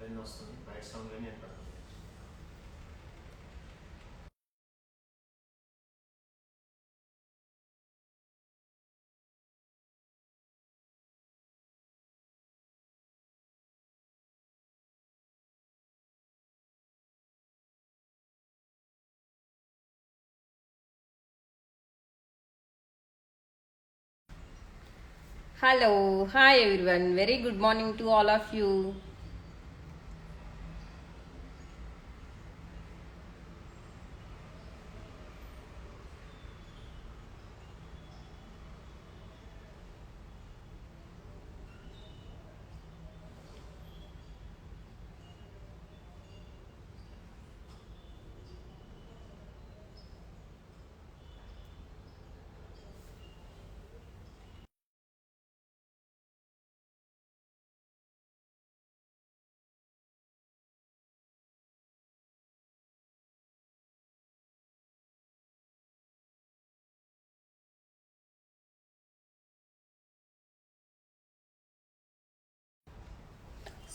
Pen వస్తుంది బయట sound కానీ నేను పడుతుంది. Hello, hi everyone. Very good morning to all of you.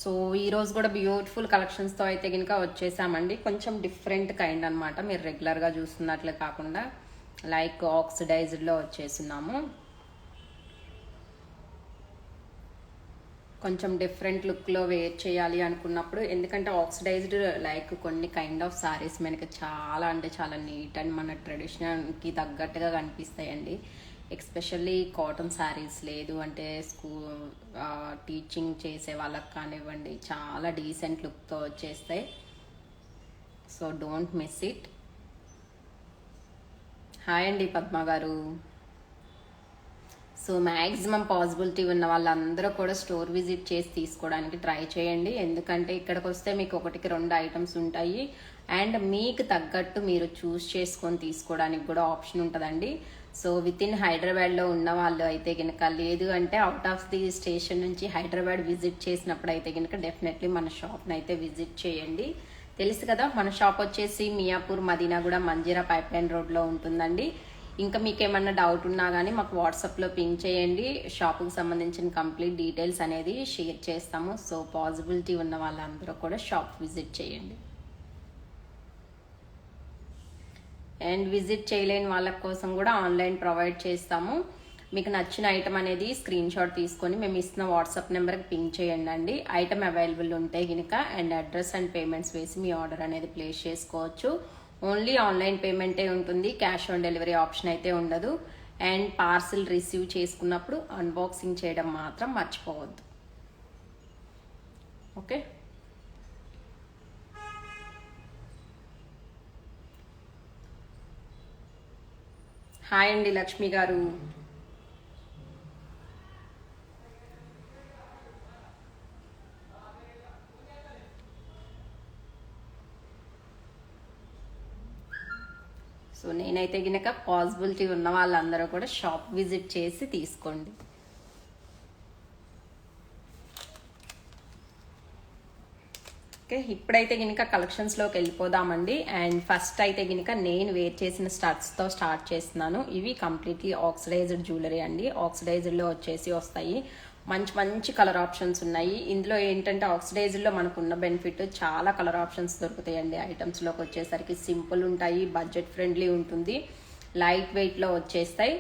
So ఈరోజు కూడా బ్యూటిఫుల్ కలెక్షన్స్తో అయితే కనుక వచ్చేసామండి. కొంచెం డిఫరెంట్ కైండ్ అనమాట. మీరు రెగ్యులర్గా చూస్తున్నట్లే కాకుండా లైక్ ఆక్సిడైజ్డ్లో వచ్చేస్తున్నాము. కొంచెం డిఫరెంట్ లుక్లో వేర్ చేయాలి అనుకున్నప్పుడు, ఎందుకంటే ఆక్సిడైజ్డ్ లైక్ కొన్ని కైండ్ ఆఫ్ సారీస్ మనకి చాలా అంటే చాలా నీట్ అండ్ మన ట్రెడిషనల్కి తగ్గట్టుగా కనిపిస్తాయండి. ఎస్పెషల్లీ కాటన్ శారీస్, లేదు అంటే టీచింగ్ చేసే వాళ్ళకి కానివ్వండి, చాలా డీసెంట్ లుక్తో వచ్చేస్తాయి. So don't miss it. Hi అండి పద్మ గారు. సో మ్యాక్సిమం పాసిబిలిటీ ఉన్న వాళ్ళందరూ కూడా స్టోర్ విజిట్ చేసి తీసుకోవడానికి ట్రై చేయండి. ఎందుకంటే ఇక్కడికి వస్తే మీకు 1-2 ఐటమ్స్ ఉంటాయి అండ్ మీకు తగ్గట్టు మీరు చూస్ చేసుకొని తీసుకోవడానికి కూడా ఆప్షన్ ఉంటుందండి. సో విత్ ఇన్ హైదరాబాద్లో ఉన్న వాళ్ళు అయితే కనుక, లేదు అంటే అవుట్ ఆఫ్ ది స్టేషన్ నుంచి హైదరాబాద్ విజిట్ చేసినప్పుడు అయితే కనుక డెఫినెట్లీ మన షాప్ని అయితే విజిట్ చేయండి. తెలుసు కదా, మన షాప్ వచ్చేసి మియాపూర్ మదీనాగూడ మంజీరా పైప్ లైన్ రోడ్లో ఉంటుందండి. ఇంకా మీకు ఏమన్నా డౌట్ ఉన్నా కానీ మాకు వాట్సాప్లో పింక్ చేయండి. షాప్కి సంబంధించిన కంప్లీట్ డీటెయిల్స్ అనేది షేర్ చేస్తాము. సో పాసిబిలిటీ ఉన్న వాళ్ళందరూ కూడా షాప్ విజిట్ చేయండి. అండ్ విజిట్ చేయలేని వాళ్ళ కోసం కూడా ఆన్లైన్ ప్రొవైడ్ చేస్తాము. మీకు నచ్చిన ఐటమ్ అనేది స్క్రీన్ షాట్ తీసుకొని మేము ఇస్తున్న వాట్సాప్ నెంబర్కి పింక్ చేయండి అండి. ఐటమ్ అవైలబుల్ ఉంటే కనుక అండ్ అడ్రస్ అండ్ పేమెంట్స్ వేసి మీ ఆర్డర్ అనేది ప్లేస్ చేసుకోవచ్చు. ఓన్లీ ఆన్లైన్ పేమెంటే ఉంటుంది, క్యాష్ ఆన్ డెలివరీ ఆప్షన్ అయితే ఉండదు. అండ్ పార్సిల్ రిసీవ్ చేసుకున్నప్పుడు అన్బాక్సింగ్ చేయడం మాత్రం మర్చిపోవద్దు. ఓకే. హాయ్ అండి లక్ష్మి గారు. సో నేనైతే గినక పాసిబిలిటీ ఉన్న వాళ్ళందరూ కూడా షాప్ విజిట్ చేసి తీసుకోండి. ఓకే, ఇప్పుడైతే గినక కలెక్షన్స్లోకి వెళ్ళిపోదామండి. అండ్ ఫస్ట్ అయితే గినక నేను వేర్ చేసిన స్టడ్స్తో స్టార్ట్ చేస్తున్నాను. ఇవి కంప్లీట్లీ ఆక్సిడైజ్డ్ జ్యువెలరీ అండి. ఆక్సిడైజ్డ్లో వచ్చేసి వస్తాయి. మంచి మంచి కలర్ ఆప్షన్స్ ఉన్నాయి. ఇందులో ఏంటంటే ఆక్సిడైజ్డ్లో మనకున్న బెనిఫిట్ చాలా కలర్ ఆప్షన్స్ దొరుకుతాయండి. ఐటమ్స్లోకి వచ్చేసరికి సింపుల్ ఉంటాయి, బడ్జెట్ ఫ్రెండ్లీ ఉంటుంది, లైట్ వెయిట్లో వచ్చేస్తాయి,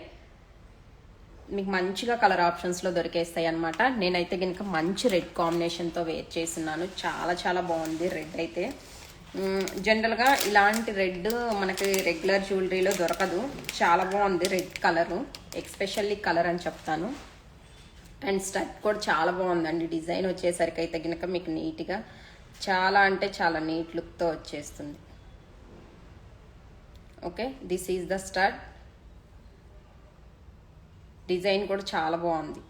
మీకు మంచిగా కలర్ ఆప్షన్స్లో దొరికేస్తాయి అనమాట. నేనైతే కనుక మంచి రెడ్ కాంబినేషన్తో వేర్ చేస్తున్నాను. చాలా చాలా బాగుంది రెడ్ అయితే. జనరల్గా ఇలాంటి రెడ్ మనకి రెగ్యులర్ జ్యువెలరీలో దొరకదు. చాలా బాగుంది రెడ్ కలరు, ఎస్పెషల్లీ కలర్ అని చెప్తాను. అండ్ స్టడ్ కూడా చాలా బాగుందండి. డిజైన్ వచ్చేసరికి అయితే కనుక మీకు నీట్గా చాలా అంటే చాలా నీట్ లుక్తో వచ్చేస్తుంది. Okay, this is the stud. Design కూడా చాలా బాగుంది.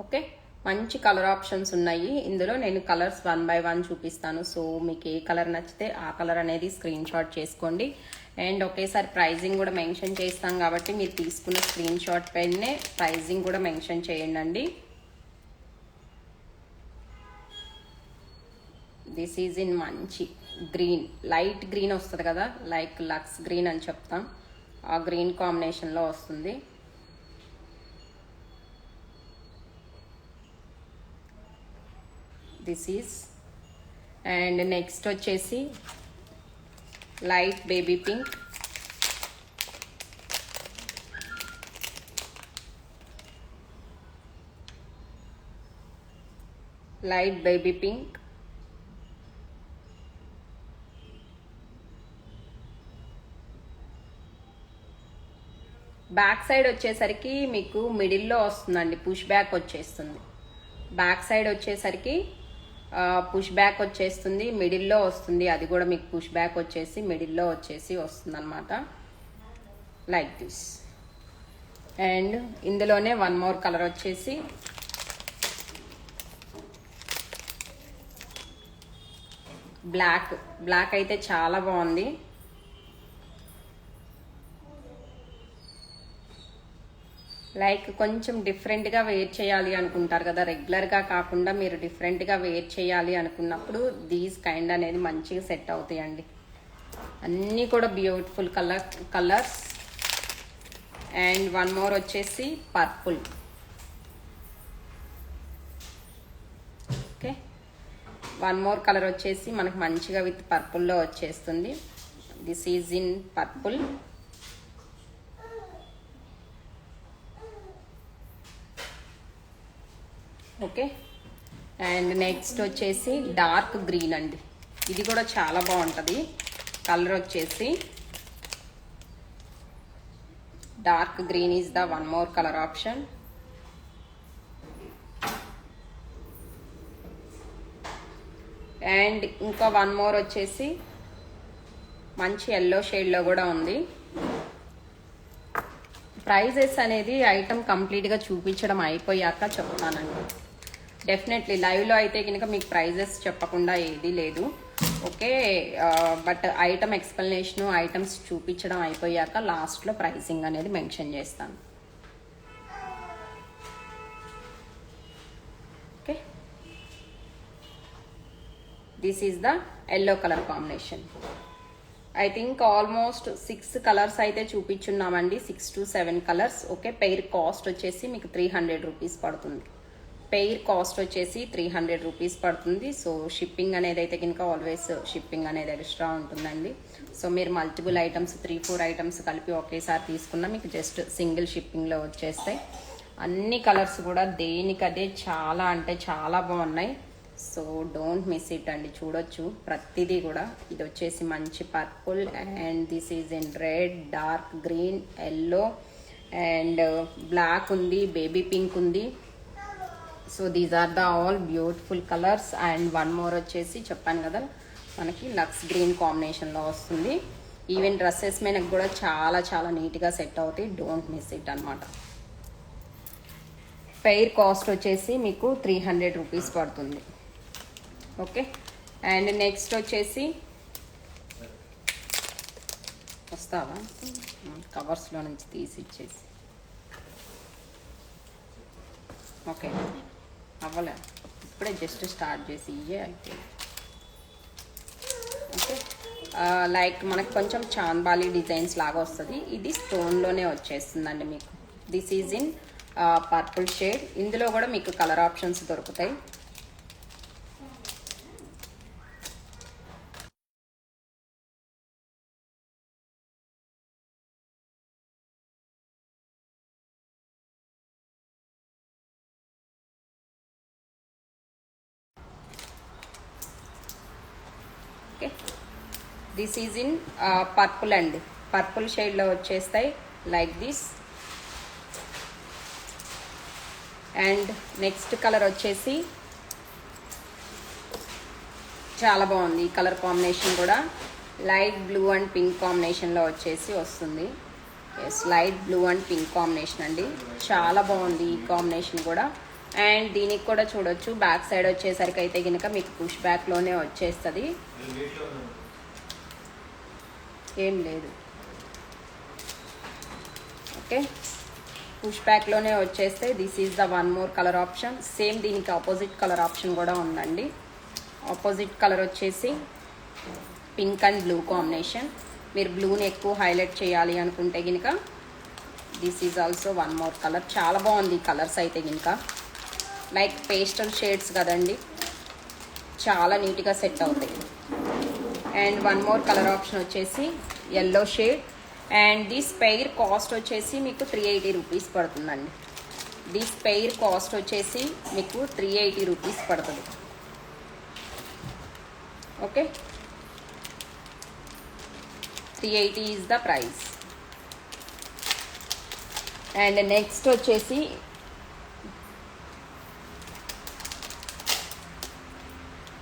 ఓకే, మంచి కలర్ ఆప్షన్స్ ఉన్నాయి ఇందులో. నేను కలర్స్ 1 by 1 చూపిస్తాను. సో మీకు ఏ కలర్ నచ్చితే ఆ కలర్ అనేది స్క్రీన్ షాట్ చేసుకోండి. అండ్ ఒకేసారి ప్రైజింగ్ కూడా మెన్షన్ చేస్తాం కాబట్టి మీరు తీసుకున్న స్క్రీన్ షాట్ పైనే ప్రైజింగ్ కూడా మెన్షన్ చేయండి. దిస్ ఈజ్ ఇన్ మంచి గ్రీన్, లైట్ గ్రీన్ వస్తుంది కదా, లైక్ లక్స్ గ్రీన్ అని చెప్తాం, ఆ గ్రీన్ కాంబినేషన్లో వస్తుంది. This is. అండ్ నెక్స్ట్ వచ్చేసి light baby pink, light baby pink, back side వచ్చేసరికి మీకు మిడిల్లో వస్తుందండి, పుష్ బ్యాక్ వచ్చేస్తుంది. బ్యాక్ సైడ్ వచ్చేసరికి పుష్ బ్యాక్ వచ్చేస్తుంది, మిడిల్లో వస్తుంది, అది కూడా మీకు పుష్ బ్యాక్ వచ్చేసి మిడిల్లో వచ్చేసి వస్తుంది అనమాట, లైక్ దిస్. అండ్ ఇందులోనే వన్ మోర్ కలర్ వచ్చేసి బ్లాక్. బ్లాక్ అయితే చాలా బాగుంది. లైక్ కొంచెం డిఫరెంట్గా వేర్ చేయాలి అనుకుంటారు కదా, రెగ్యులర్గా కాకుండా మీరు డిఫరెంట్గా వేర్ చేయాలి అనుకున్నప్పుడు దీస్ కైండ్ అనేది మంచిగా సెట్ అవుతాయండి. అన్నీ కూడా beautiful colours. And one more వచ్చేసి purple. Okay, one more colour వచ్చేసి మనకు మంచిగా విత్ పర్పుల్లో వచ్చేస్తుంది. This is in purple. Okay, and next వచ్చేసి డార్క్ గ్రీన్ అండి. ఇది కూడా చాలా బాగుంటుంది. కలర్ వచ్చేసి dark green is the one more colour option. And ఇంకా వన్ మోర్ వచ్చేసి మంచి ఎల్లో షేడ్లో కూడా ఉంది. ప్రైజెస్ అనేది ఐటమ్ కంప్లీట్గా చూపించడం అయిపోయాక చెప్తానండి. డెఫినెట్లీ లైవ్లో అయితే కనుక మీకు ప్రైజెస్ చెప్పకుండా ఏది లేదు. Okay, but item explanation items చూపించడం అయిపోయాక లాస్ట్లో ప్రైసింగ్ అనేది మెన్షన్ చేస్తాను. Okay, this is the yellow colour combination. I think almost 6 colours అయితే చూపించున్నామండి, 6 to 7 colours. Okay, pair cost వచ్చేసి మీకు 300 రూపీస్ పడుతుంది. పెయిర్ కాస్ట్ వచ్చేసి 300 రూపీస్ పడుతుంది. సో షిప్పింగ్ అనేది అయితే కనుక ఆల్వేస్ షిప్పింగ్ అనేది ఎక్స్ట్రా ఉంటుందండి. సో మీరు మల్టిపుల్ ఐటమ్స్ 3-4 ఐటమ్స్ కలిపి ఒకేసారి తీసుకున్నా మీకు జస్ట్ సింగిల్ షిప్పింగ్లో వచ్చేస్తాయి. అన్ని కలర్స్ కూడా దేనికదే చాలా అంటే చాలా బాగున్నాయి. సో డోంట్ మిస్ ఇట్ అండి, చూడొచ్చు ప్రతిదీ కూడా. ఇది వచ్చేసి మంచి purple, and this is in red, dark green, yellow and black ఉంది, బేబీ పింక్ ఉంది. So these are the all beautiful colours. And one more వచ్చేసి చెప్పాను కదా మనకి లక్స్ గ్రీన్ కాంబినేషన్లో వస్తుంది. ఈవెన్ డ్రెస్సెస్ మీద కూడా చాలా చాలా నీట్గా సెట్ అవుతాయి. డోంట్ మిస్ ఇట్ అనమాట. పెయిర్ కాస్ట్ వచ్చేసి మీకు 300 రూపీస్ పడుతుంది. ఓకే, అండ్ నెక్స్ట్ వచ్చేసి వస్తావా కవర్స్లో నుంచి తీసి ఇచ్చేసి. ఓకే, అవ్వలే, ఇప్పుడే జస్ట్ స్టార్ట్ చేసి ఇవే అయితే. ఓకే, లైక్ మనకు కొంచెం చాంబాలి డిజైన్స్ లాగా వస్తుంది. ఇది స్టోన్లోనే వచ్చేస్తుందండి మీకు. This is in purple shade. ఇందులో కూడా మీకు కలర్ ఆప్షన్స్ దొరుకుతాయి. Okay, this is in purple అండి. పర్పుల్ షేడ్లో వచ్చేస్తాయి like this. And next colour వచ్చేసి చాలా బాగుంది ఈ కలర్ కాంబినేషన్ కూడా. లైట్ బ్లూ అండ్ పింక్ కాంబినేషన్లో వచ్చేసి వస్తుంది. Yes, light blue and pink combination అండి, చాలా బాగుంది ఈ కాంబినేషన్ కూడా. అండ్ దీనికి కూడా చూడొచ్చు బ్యాక్ సైడ్ వచ్చేసరికి అయితే కనుక మీకు పుష్ బ్యాక్లోనే వచ్చేస్తుంది. ఏం లేదు. ఓకే, పుష్ బ్యాక్లోనే వచ్చేస్తే this is the one more colour option. Same దీనికి ఆపోజిట్ కలర్ ఆప్షన్ కూడా ఉందండి. ఆపోజిట్ కలర్ వచ్చేసి పింక్ అండ్ బ్లూ కాంబినేషన్. మీరు బ్లూని ఎక్కువ హైలైట్ చేయాలి అనుకుంటే కనుక this is also one more colour. చాలా బాగుంది కలర్స్ అయితే కనుక. లైక్ పేస్టల్ షేడ్స్ కదండి, చాలా నీట్గా సెట్ అవుతాయి. And one more colour option వచ్చేసి yellow shade. And this pair cost వచ్చేసి మీకు 380 రూపీస్ పడుతుందండి. దిస్ పెయిర్ కాస్ట్ వచ్చేసి మీకు 380 రూపీస్ పడుతుంది. Okay, 380 is the price. And next వచ్చేసి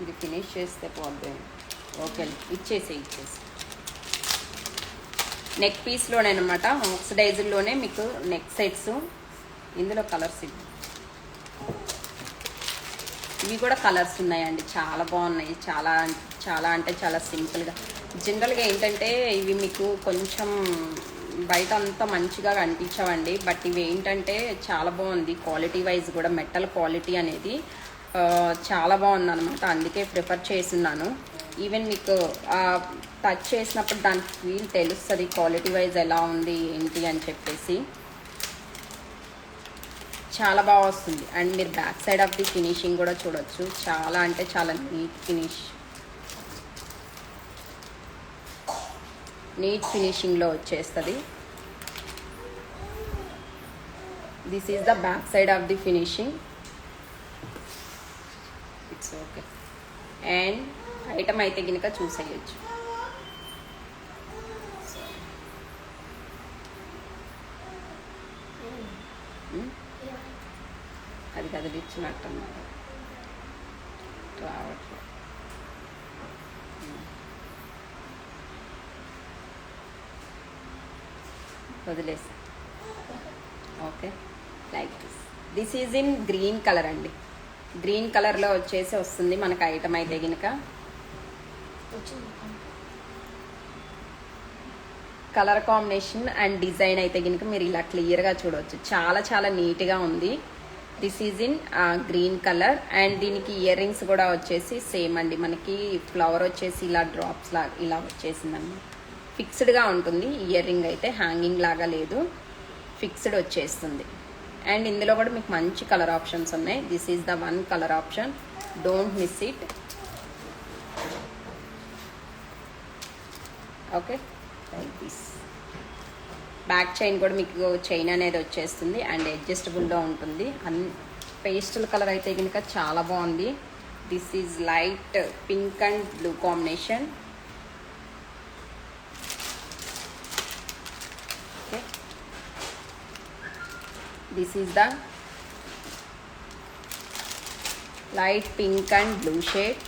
ఇది ఫినిష్ చేస్తే పోద్ది. ఓకే, ఇచ్చేసి నెక్ పీస్లోనే అనమాట, ఆక్సిడైజర్లోనే మీకు నెక్ సెట్స్. ఇందులో కలర్స్ ఇవి కూడా కలర్స్ ఉన్నాయండి, చాలా బాగున్నాయి. చాలా చాలా అంటే చాలా సింపుల్గా. జనరల్గా ఏంటంటే ఇవి మీకు కొంచెం బయట అంతా మంచిగా కనిపించవండి, బట్ ఇవి ఏంటంటే చాలా బాగుంది. క్వాలిటీ వైజ్ కూడా మెటల్ క్వాలిటీ అనేది చాలా బాగుంది అనమాట, అందుకే ప్రిఫర్ చేస్తున్నాను. ఈవెన్ మీకు టచ్ చేసినప్పుడు దానికి ఫీల్ తెలుస్తుంది క్వాలిటీ వైజ్ ఎలా ఉంది ఏంటి అని చెప్పేసి. చాలా బాగా వస్తుంది. అండ్ మీరు back side of the finishing కూడా చూడొచ్చు, చాలా అంటే చాలా నీట్ ఫినిషింగ్లో వచ్చేస్తుంది. This is the back side of the finishing. It's okay. And item అయితే కనుక చూసేయచ్చు. అది కదిలిచ్చినట్టు రావట్లేదు. వదిలేసా. Okay, like this is in green colour అండి. గ్రీన్ కలర్లో వచ్చేసి వస్తుంది మనకు ఐటమ్ అయితే కనుక. కలర్ కాంబినేషన్ అండ్ డిజైన్ అయితే కనుక మీరు ఇలా క్లియర్గా చూడవచ్చు, చాలా చాలా నీట్గా ఉంది. This is in green colour. And దీనికి ఇయర్ రింగ్స్ కూడా వచ్చేసి సేమ్ అండి, మనకి ఫ్లవర్ వచ్చేసి ఇలా డ్రాప్స్ లాగా ఇలా వచ్చేసిందన్నమాట. ఫిక్స్డ్గా ఉంటుంది ఇయర్ రింగ్ అయితే, హ్యాంగింగ్ లాగా లేదు, ఫిక్స్డ్ వచ్చేస్తుంది. అండ్ ఇందులో కూడా మీకు మంచి కలర్ ఆప్షన్స్ ఉన్నాయి. This is the one colour option, don't miss it. Okay, like this. Back chain కూడా మీకు చైన్ అనేది వచ్చేస్తుంది అండ్ అడ్జస్టబుల్గా ఉంటుంది. పేస్టల్ కలర్ అయితే కనుక చాలా బాగుంది. This is light pink and blue combination. Okay, this is the light pink and blue shade.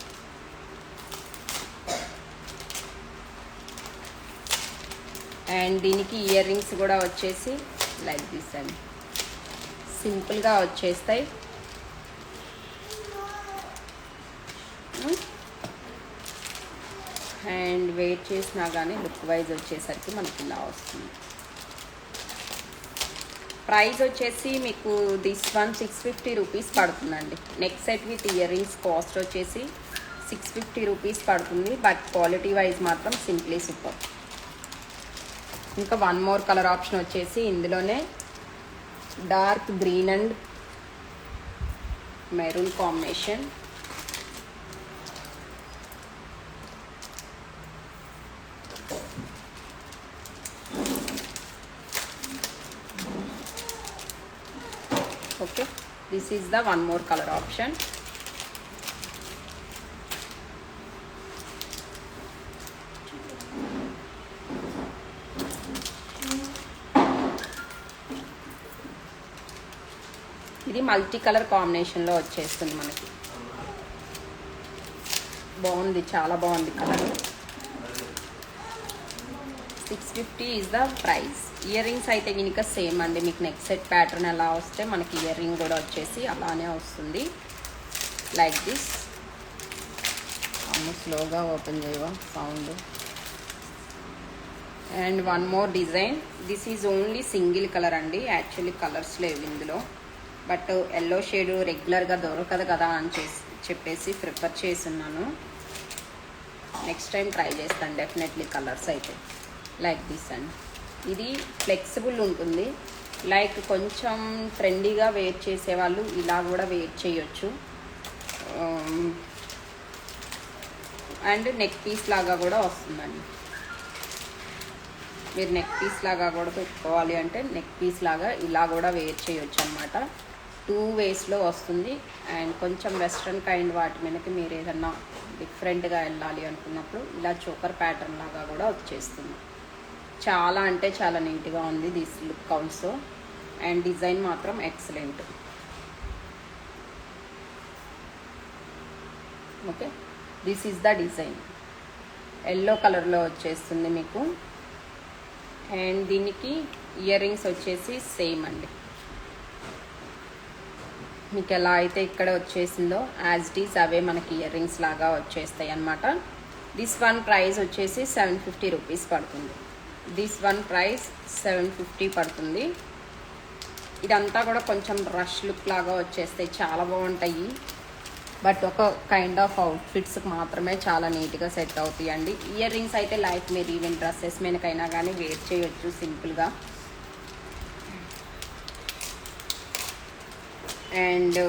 And దీనికి ఇయర్ రింగ్స్ కూడా వచ్చేసి లైక్ దిస్ అండి, సింపుల్గా వచ్చేస్తాయి. అండ్ వెయిట్ చేసినా కానీ లుక్ వైజ్ వచ్చేసరికి మనకి ఇలా వస్తుంది. ప్రైస్ వచ్చేసి మీకు దిస్ వన్ 650 రూపీస్ పడుతుందండి. Neck set with ear rings cost వచ్చేసి 650 రూపీస్ పడుతుంది, బట్ క్వాలిటీ వైజ్ మాత్రం సింప్లీ సూపర్. ఇంకా వన్ మోర్ కలర్ ఆప్షన్ వచ్చేసి ఇందులోనే dark green and maroon combination. Okay, this is the one more colour option. ఇది multi colour కాంబినేషన్లో వచ్చేస్తుంది మనకి. బాగుంది, చాలా బాగుంది colour. 650 is the price. Ear rings అయితే కనుక సేమ్ అండి, మీకు నెక్ సెట్ ప్యాటర్న్ ఎలా వస్తే మనకి ఇయర్ రింగ్ కూడా వచ్చేసి అలానే వస్తుంది, లైక్ దిస్. స్లోగా ఓపెన్ చేయవా sound. And one more design. This is only single colour అండి, యాక్చువల్లీ కలర్స్ లేవు ఇందులో, బట్ ఎల్లో షేడ్ రెగ్యులర్గా దొరకదు కదా అని చెప్పేసి ప్రిఫర్ చేస్తున్నాను. నెక్స్ట్ టైం ట్రై చేస్తాను డెఫినెట్లీ కలర్స్ అయితే. లైక్ దిస్ అండి, ఇది ఫ్లెక్సిబుల్ ఉంటుంది, లైక్ కొంచెం ట్రెండీగా వేర్ చేసేవాళ్ళు ఇలా కూడా వేర్ చేయొచ్చు. అండ్ నెక్ పీస్ లాగా కూడా వస్తుందండి. మీరు నెక్ పీస్ లాగా కూడా పెట్టుకోవాలి అంటే నెక్ పీస్ లాగా ఇలా కూడా వేర్ చేయొచ్చు అనమాట. 2 వేస్లో వస్తుంది. అండ్ కొంచెం వెస్ట్రన్ కైండ్ వాటి మీదకి మీరు ఏదన్నా డిఫరెంట్గా వెళ్ళాలి అనుకున్నప్పుడు ఇలా చోకర్ ప్యాటర్న్ లాగా కూడా వచ్చేస్తుంది. చాలా అంటే చాలా నీట్గా ఉంది this look also. And design మాత్రం excellent. Okay, this is the design. Yellow కలర్లో వచ్చేస్తుంది మీకు. అండ్ దీనికి ఇయర్ రింగ్స్ వచ్చేసి సేమ్ అండి, మీకు ఎలా అయితే ఇక్కడ వచ్చేసిందో యాజ్ ఇట్ ఈస్ అవే మనకి ఇయర్ రింగ్స్ లాగా వచ్చేస్తాయి అన్నమాట. దిస్ వన్ ప్రైస్ వచ్చేసి 750 రూపీస్ పడుతుంది. దిస్ వన్ ప్రైస్ 750 పడుతుంది. ఇదంతా కూడా కొంచెం రష్ లుక్ లాగా వచ్చేస్తాయి, చాలా బాగుంటాయి. బట్ ఒక కైండ్ ఆఫ్ అవుట్ఫిట్స్కి మాత్రమే చాలా నీట్గా సెట్ అవుతాయి అండి. ఇయర్ రింగ్స్ అయితే లైక్ మీరు ఈవెన్ డ్రెస్సెస్ మీదకైనా కానీ వేర్ చేయొచ్చు సింపుల్గా. అండ్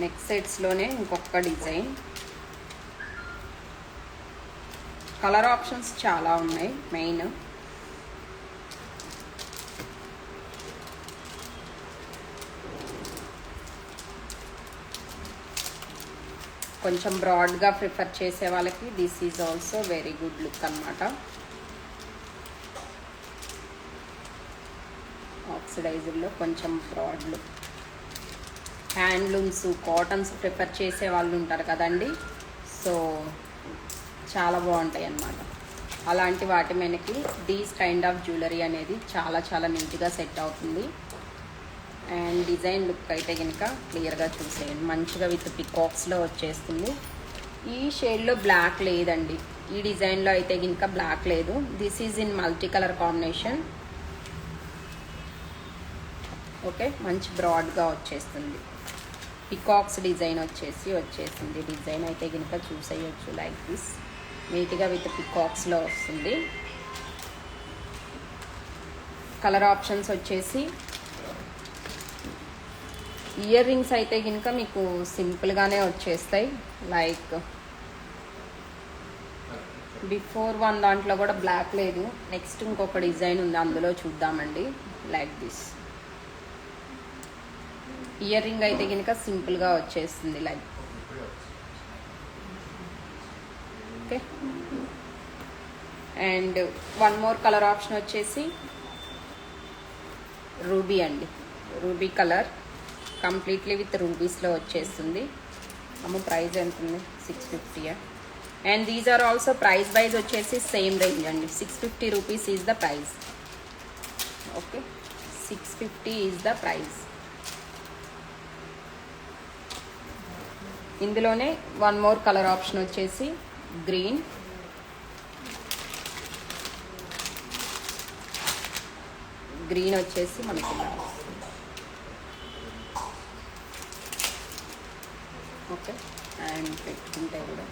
నెక్ సెట్స్లోనే ఇంకొక డిజైన్. కలర్ ఆప్షన్స్ చాలా ఉన్నాయి. మెయిన్ కొంచెం బ్రాడ్గా ప్రిఫర్ చేసే వాళ్ళకి this is also very good look అనమాట. ఆక్సిడైజర్లో కొంచెం broad look. Handlooms, cottons prefer చేసే వాళ్ళు ఉంటారు కదండి, సో చాలా బాగుంటాయి అన్నమాట. అలాంటి వాటి మనకి దీస్ కైండ్ ఆఫ్ జ్యువెలరీ అనేది చాలా చాలా నీట్గా సెట్ అవుతుంది. అండ్ డిజైన్ లుక్ అయితే కనుక క్లియర్గా చూసేయండి, మంచిగా విత్ పికాక్స్లో వచ్చేస్తుంది. ఈ షేడ్లో బ్లాక్ లేదండి, ఈ డిజైన్లో అయితే కనుక బ్లాక్ లేదు. This is in multi colour combination. Okay, మంచి బ్రాడ్గా వచ్చేస్తుంది. పికాక్స్ డిజైన్ వచ్చేసింది. డిజైన్ అయితే కనుక చూసేయచ్చు లైక్ దిస్, నీట్గా విత్ పికాక్స్లో వస్తుంది. కలర్ ఆప్షన్స్ వచ్చేసి ఇయర్ రింగ్స్ అయితే కనుక మీకు సింపుల్గానే వచ్చేస్తాయి. లైక్ బిఫోర్ వన్ దాంట్లో కూడా బ్లాక్ లేదు. నెక్స్ట్ ఇంకొక డిజైన్ ఉంది, అందులో చూద్దామండి. లైక్ దిస్ ఇయర్ రింగ్ అయితే కనుక సింపుల్గా వచ్చేస్తుంది like. Okay, and one more colour option వచ్చేసి రూబీ అండి. రూబీ కలర్ కంప్లీట్లీ విత్ రూబీస్లో వచ్చేస్తుంది. ప్రైస్ ఎంత ఉంది? 650. And these are also price wise వచ్చేసి సేమ్ రేంజ్ అండి. 650 rupees is the price. Okay, 650 is the price. ఇందులోనే వన్ మోర్ కలర్ ఆప్షన్ వచ్చేసి గ్రీన్. గ్రీన్ వచ్చేసి మనకి ఓకే, అండ్ పెట్టుకుంటే కూడా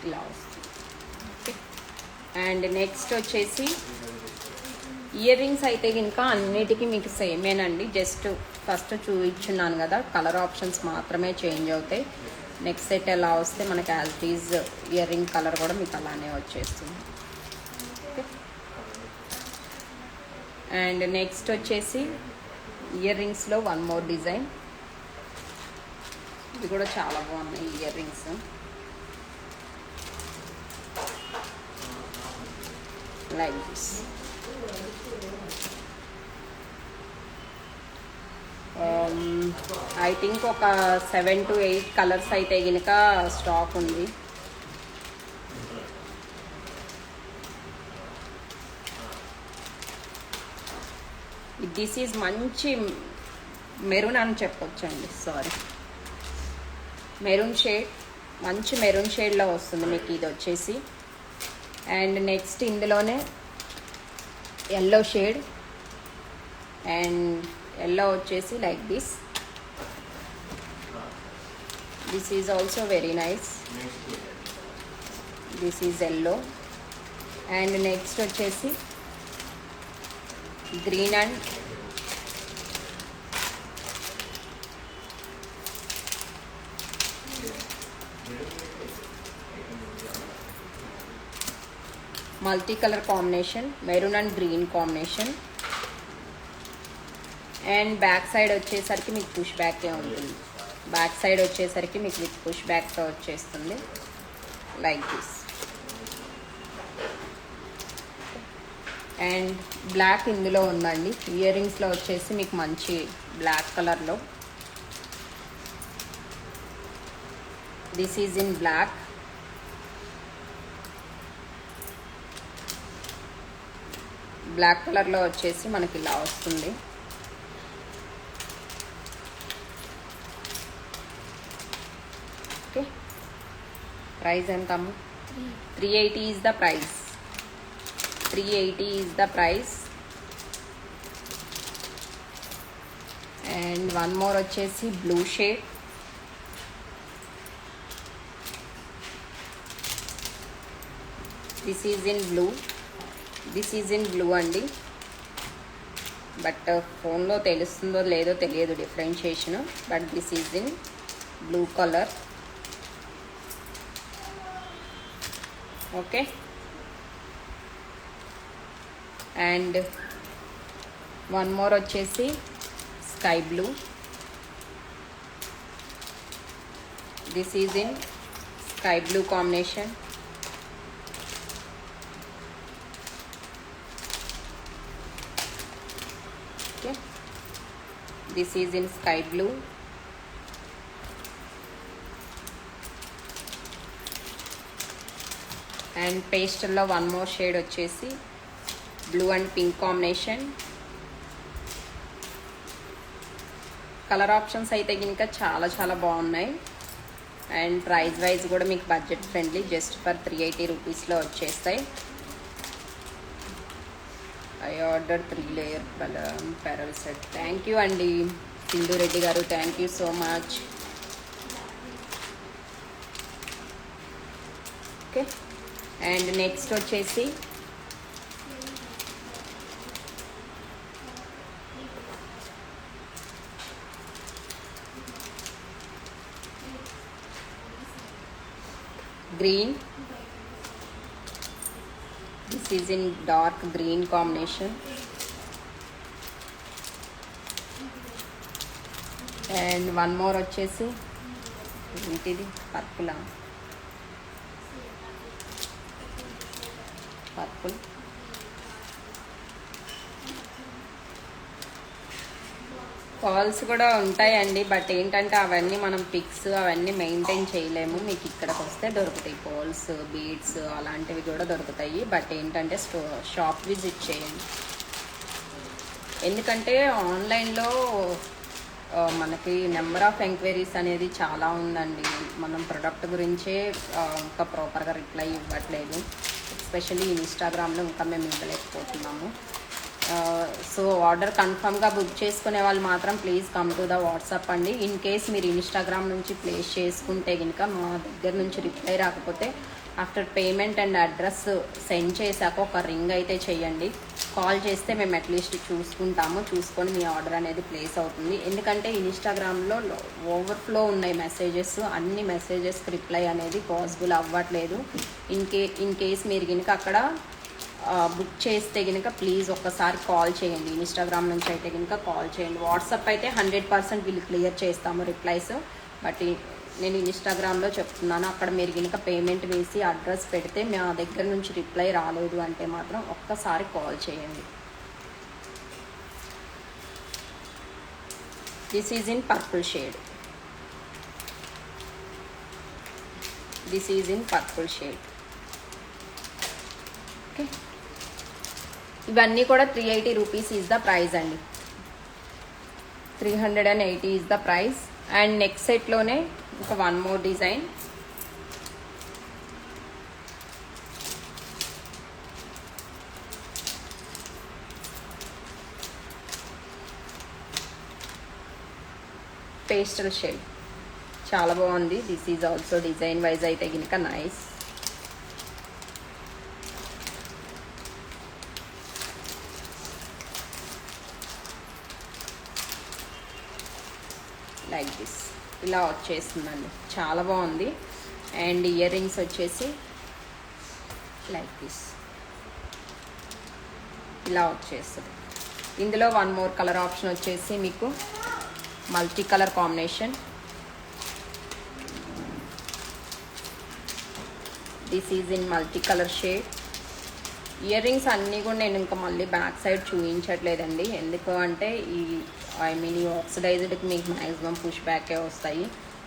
ఇలా వస్తుంది. ఓకే, అండ్ నెక్స్ట్ వచ్చేసి ఇయర్ రింగ్స్ అయితే కనుక అన్నిటికీ మీకు సేమేనండి. జస్ట్ ఫస్ట్ చూపించున్నాను కదా, కలర్ ఆప్షన్స్ మాత్రమే చేంజ్ అవుతాయి. నెక్స్ట్ సెట్ ఎలా వస్తే మనకి as it is ear ring colour కూడా మీకు అలానే వచ్చేస్తుంది. ఓకే, అండ్ నెక్స్ట్ వచ్చేసి ఇయర్ రింగ్స్లో వన్ మోర్ డిజైన్. ఇది కూడా చాలా బాగున్నాయి ear rings. Like this. I think ఒక 7 to 8 కలర్స్ అయితే కనుక స్టాక్ ఉంది. దిస్ ఈజ్ మంచి మెరూన్ అని చెప్పొచ్చండి. సారీ, మెరూన్ షేడ్, మంచి మెరూన్ షేడ్లో వస్తుంది మీకు ఇది వచ్చేసి. అండ్ నెక్స్ట్ ఇందులోనే ఎల్లో షేడ్. అండ్ ఎల్లో వచ్చేసి like this. This is also very nice. This is yellow. And next వచ్చేసి green and multi colour combination, maroon and green combination. And back side వచ్చేసరికి మీకు పుష్ బ్యాకే ఉంటుంది. Back side వచ్చేసరికి మీకు with push బ్యాక్తో వచ్చేస్తుంది like this. And black ఇందులో ఉందండి. Year రింగ్స్లో వచ్చేసి మీకు మంచి బ్లాక్ కలర్లో. This is in black. Black కలర్లో వచ్చేసి మనకి ఇలా వస్తుంది. ఓకే, ప్రైస్ ఎంత? 380 is the price. 380 is the price. And one more వచ్చేసి blue shade. This is in blue. This is in blue అండి. బట్ ఫోన్లో తెలుస్తుందో లేదో తెలియదు differentiation. But this is in blue colour. Okay, and one more వచ్చేసి sky blue. This is in sky blue combination. Okay, this is in sky blue. And పేస్టల్లో one more shade వచ్చేసి blue and pink combination. Colour options అయితే ఇంకా చాలా చాలా బాగున్నాయి. And price wise కూడా మీకు బడ్జెట్ ఫ్రెండ్లీ, జస్ట్ ఫర్ 380 రూపీస్లో వచ్చేస్తాయి. I order 3 layer pearl set. Thank you అండి సింధు రెడ్డి గారు, thank you so much. Okay, and next వచ్చేసి green. This is in dark green combination. And one more వచ్చేసి ఏంటిది, purple. Purple. Calls కూడా ఉంటాయండి, but ఏంటంటే అవన్నీ మనం పిక్స్ అవన్నీ మెయింటైన్ చేయలేము. మీకు ఇక్కడికి వస్తే దొరుకుతాయి కాల్స్, బీడ్స్ అలాంటివి కూడా దొరుకుతాయి. బట్ ఏంటంటే షాప్ విజిట్ చేయండి. ఎందుకంటే ఆన్లైన్లో మనకి నెంబర్ ఆఫ్ ఎంక్వైరీస్ అనేది చాలా ఉందండి. మనం ప్రొడక్ట్ గురించే ఇంకా ప్రాపర్గా రిప్లై ఇవ్వట్లేదు. ఎస్పెషల్లీ ఇన్స్టాగ్రామ్లో ఇంకా మేము ఇవ్వలేకపోతున్నాము. సో ఆర్డర్ కన్ఫర్మ్గా బుక్ చేసుకునే వాళ్ళు మాత్రం please come to the WhatsApp అండి. ఇన్ కేస్ మీరు ఇన్స్టాగ్రామ్ నుంచి ప్లేస్ చేసుకుంటే కనుక మా దగ్గర నుంచి రిప్లై రాకపోతే after payment and address send చేశాక ఒక రింగ్ అయితే చేయండి. కాల్ చేస్తే మేము అట్లీస్ట్ చూసుకుంటాము, చూసుకొని మీ ఆర్డర్ అనేది ప్లేస్ అవుతుంది. ఎందుకంటే ఇన్స్టాగ్రామ్లో ఓవర్ఫ్లో ఉన్నాయి మెసేజెస్, అన్ని మెసేజెస్కి రిప్లై అనేది పాసిబుల్ అవ్వట్లేదు. ఇన్ కేస్ మీరు కనుక అక్కడ బుక్ చేస్తే కనుక ప్లీజ్ ఒక్కసారి కాల్ చేయండి. ఇన్స్టాగ్రామ్ నుంచి అయితే కనుక కాల్ చేయండి. వాట్సాప్ అయితే 100% వీళ్ళు క్లియర్ చేస్తాము రిప్లైస్. బట్ నేను ఇన్స్టాగ్రామ్లో చెప్తున్నాను, అక్కడ మీరు కనుక పేమెంట్ వేసి అడ్రస్ పెడితే మా దగ్గర నుంచి రిప్లై రాలేదు అంటే మాత్రం ఒక్కసారి కాల్ చేయండి. This is in purple shade. This is in purple shade. Okay, ఇవన్నీ కూడా 380 రూపీస్ ఈజ్ ద ప్రైస్ అండి. 380 is the price. And next సెట్లోనే ఒక one more design. Pastel shade చాలా బాగుంది. This is also design wise అయితే కనుక నైస్. లైక్ దిస్ ఇలా వచ్చేస్తుందండి, చాలా బాగుంది. అండ్ ఇయర్ రింగ్స్ వచ్చేసి లైక్ దిస్. ఇలా వచ్చేస్తుంది. ఇందులో వన్ మోర్ కలర్ ఆప్షన్ వచ్చేసి మీకు multi colour combination. This is in multi colour shade. Ear rings అన్నీ కూడా నేను ఇంకా మళ్ళీ బ్యాక్ సైడ్ చూపించట్లేదండి, ఎందుకు అంటే ఈ ఆక్సిడైజ్డ్కి మీకు మ్యాక్సిమం పుష్ బ్యాకే వస్తాయి,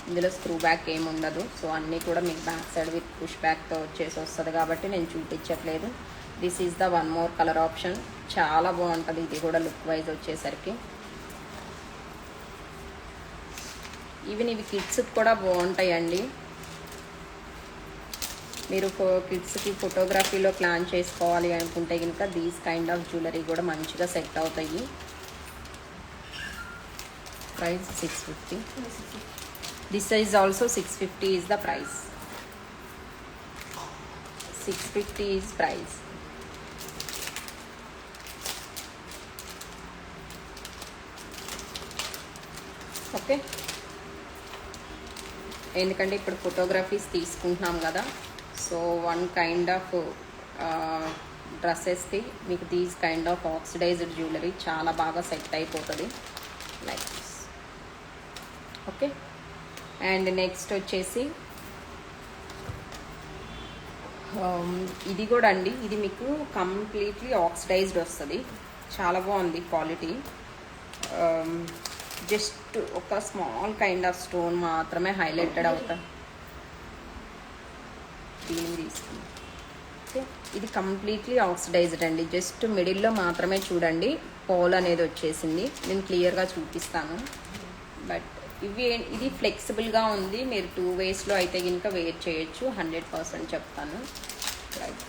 ఇందులో స్క్రూ బ్యాక్ ఏమి ఉండదు. సో అన్నీ కూడా మీకు బ్యాక్ సైడ్ విత్ పుష్ బ్యాక్తో వచ్చేసి వస్తుంది కాబట్టి నేను చూపించట్లేదు. This is the one more colour option. చాలా బాగుంటుంది ఇది కూడా లుక్ వైజ్ వచ్చేసరికి. ఈవెన్ ఇవి కిడ్స్కి కూడా బాగుంటాయండి. మీరు కిడ్స్కి ఫోటోగ్రఫీలో ప్లాన్ చేసుకోవాలి అనుకుంటే కనుక దీస్ కైండ్ ఆఫ్ జ్యువెలరీ కూడా మంచిగా సెట్ అవుతాయి. Price 650. This is also 650 is the price. 650 is price. Okay, ఎందుకంటే ఇప్పుడు ఫోటోగ్రఫీస్ తీసుకుంటున్నాం కదా, సో వన్ కైండ్ ఆఫ్ డ్రెస్సెస్కి మీకు these kind of oxidised jewellery చాలా బాగా సెట్ అయిపోతుంది like this. Okay, and next వచ్చేసి ఇది కూడా అండి, ఇది మీకు కంప్లీట్లీ ఆక్సిడైజ్డ్ వస్తుంది. చాలా బాగుంది క్వాలిటీ. జస్ట్ ఒక స్మాల్ కైండ్ ఆఫ్ స్టోన్ మాత్రమే హైలైటెడ్ అవుతుంది. దీన్ని తీసుకుంది. ఓకే, ఇది కంప్లీట్లీ ఆక్సిడైజ్డ్ అండి. జస్ట్ మిడిల్లో మాత్రమే చూడండి పోల్ అనేది వచ్చేసింది. నేను క్లియర్గా చూపిస్తాను. బట్ ఇది ఫ్లెక్సిబుల్గా ఉంది. మీరు 2 వేస్లో అయితే కనుక వేర్ చేయొచ్చు. 100% చెప్తాను. రైట్,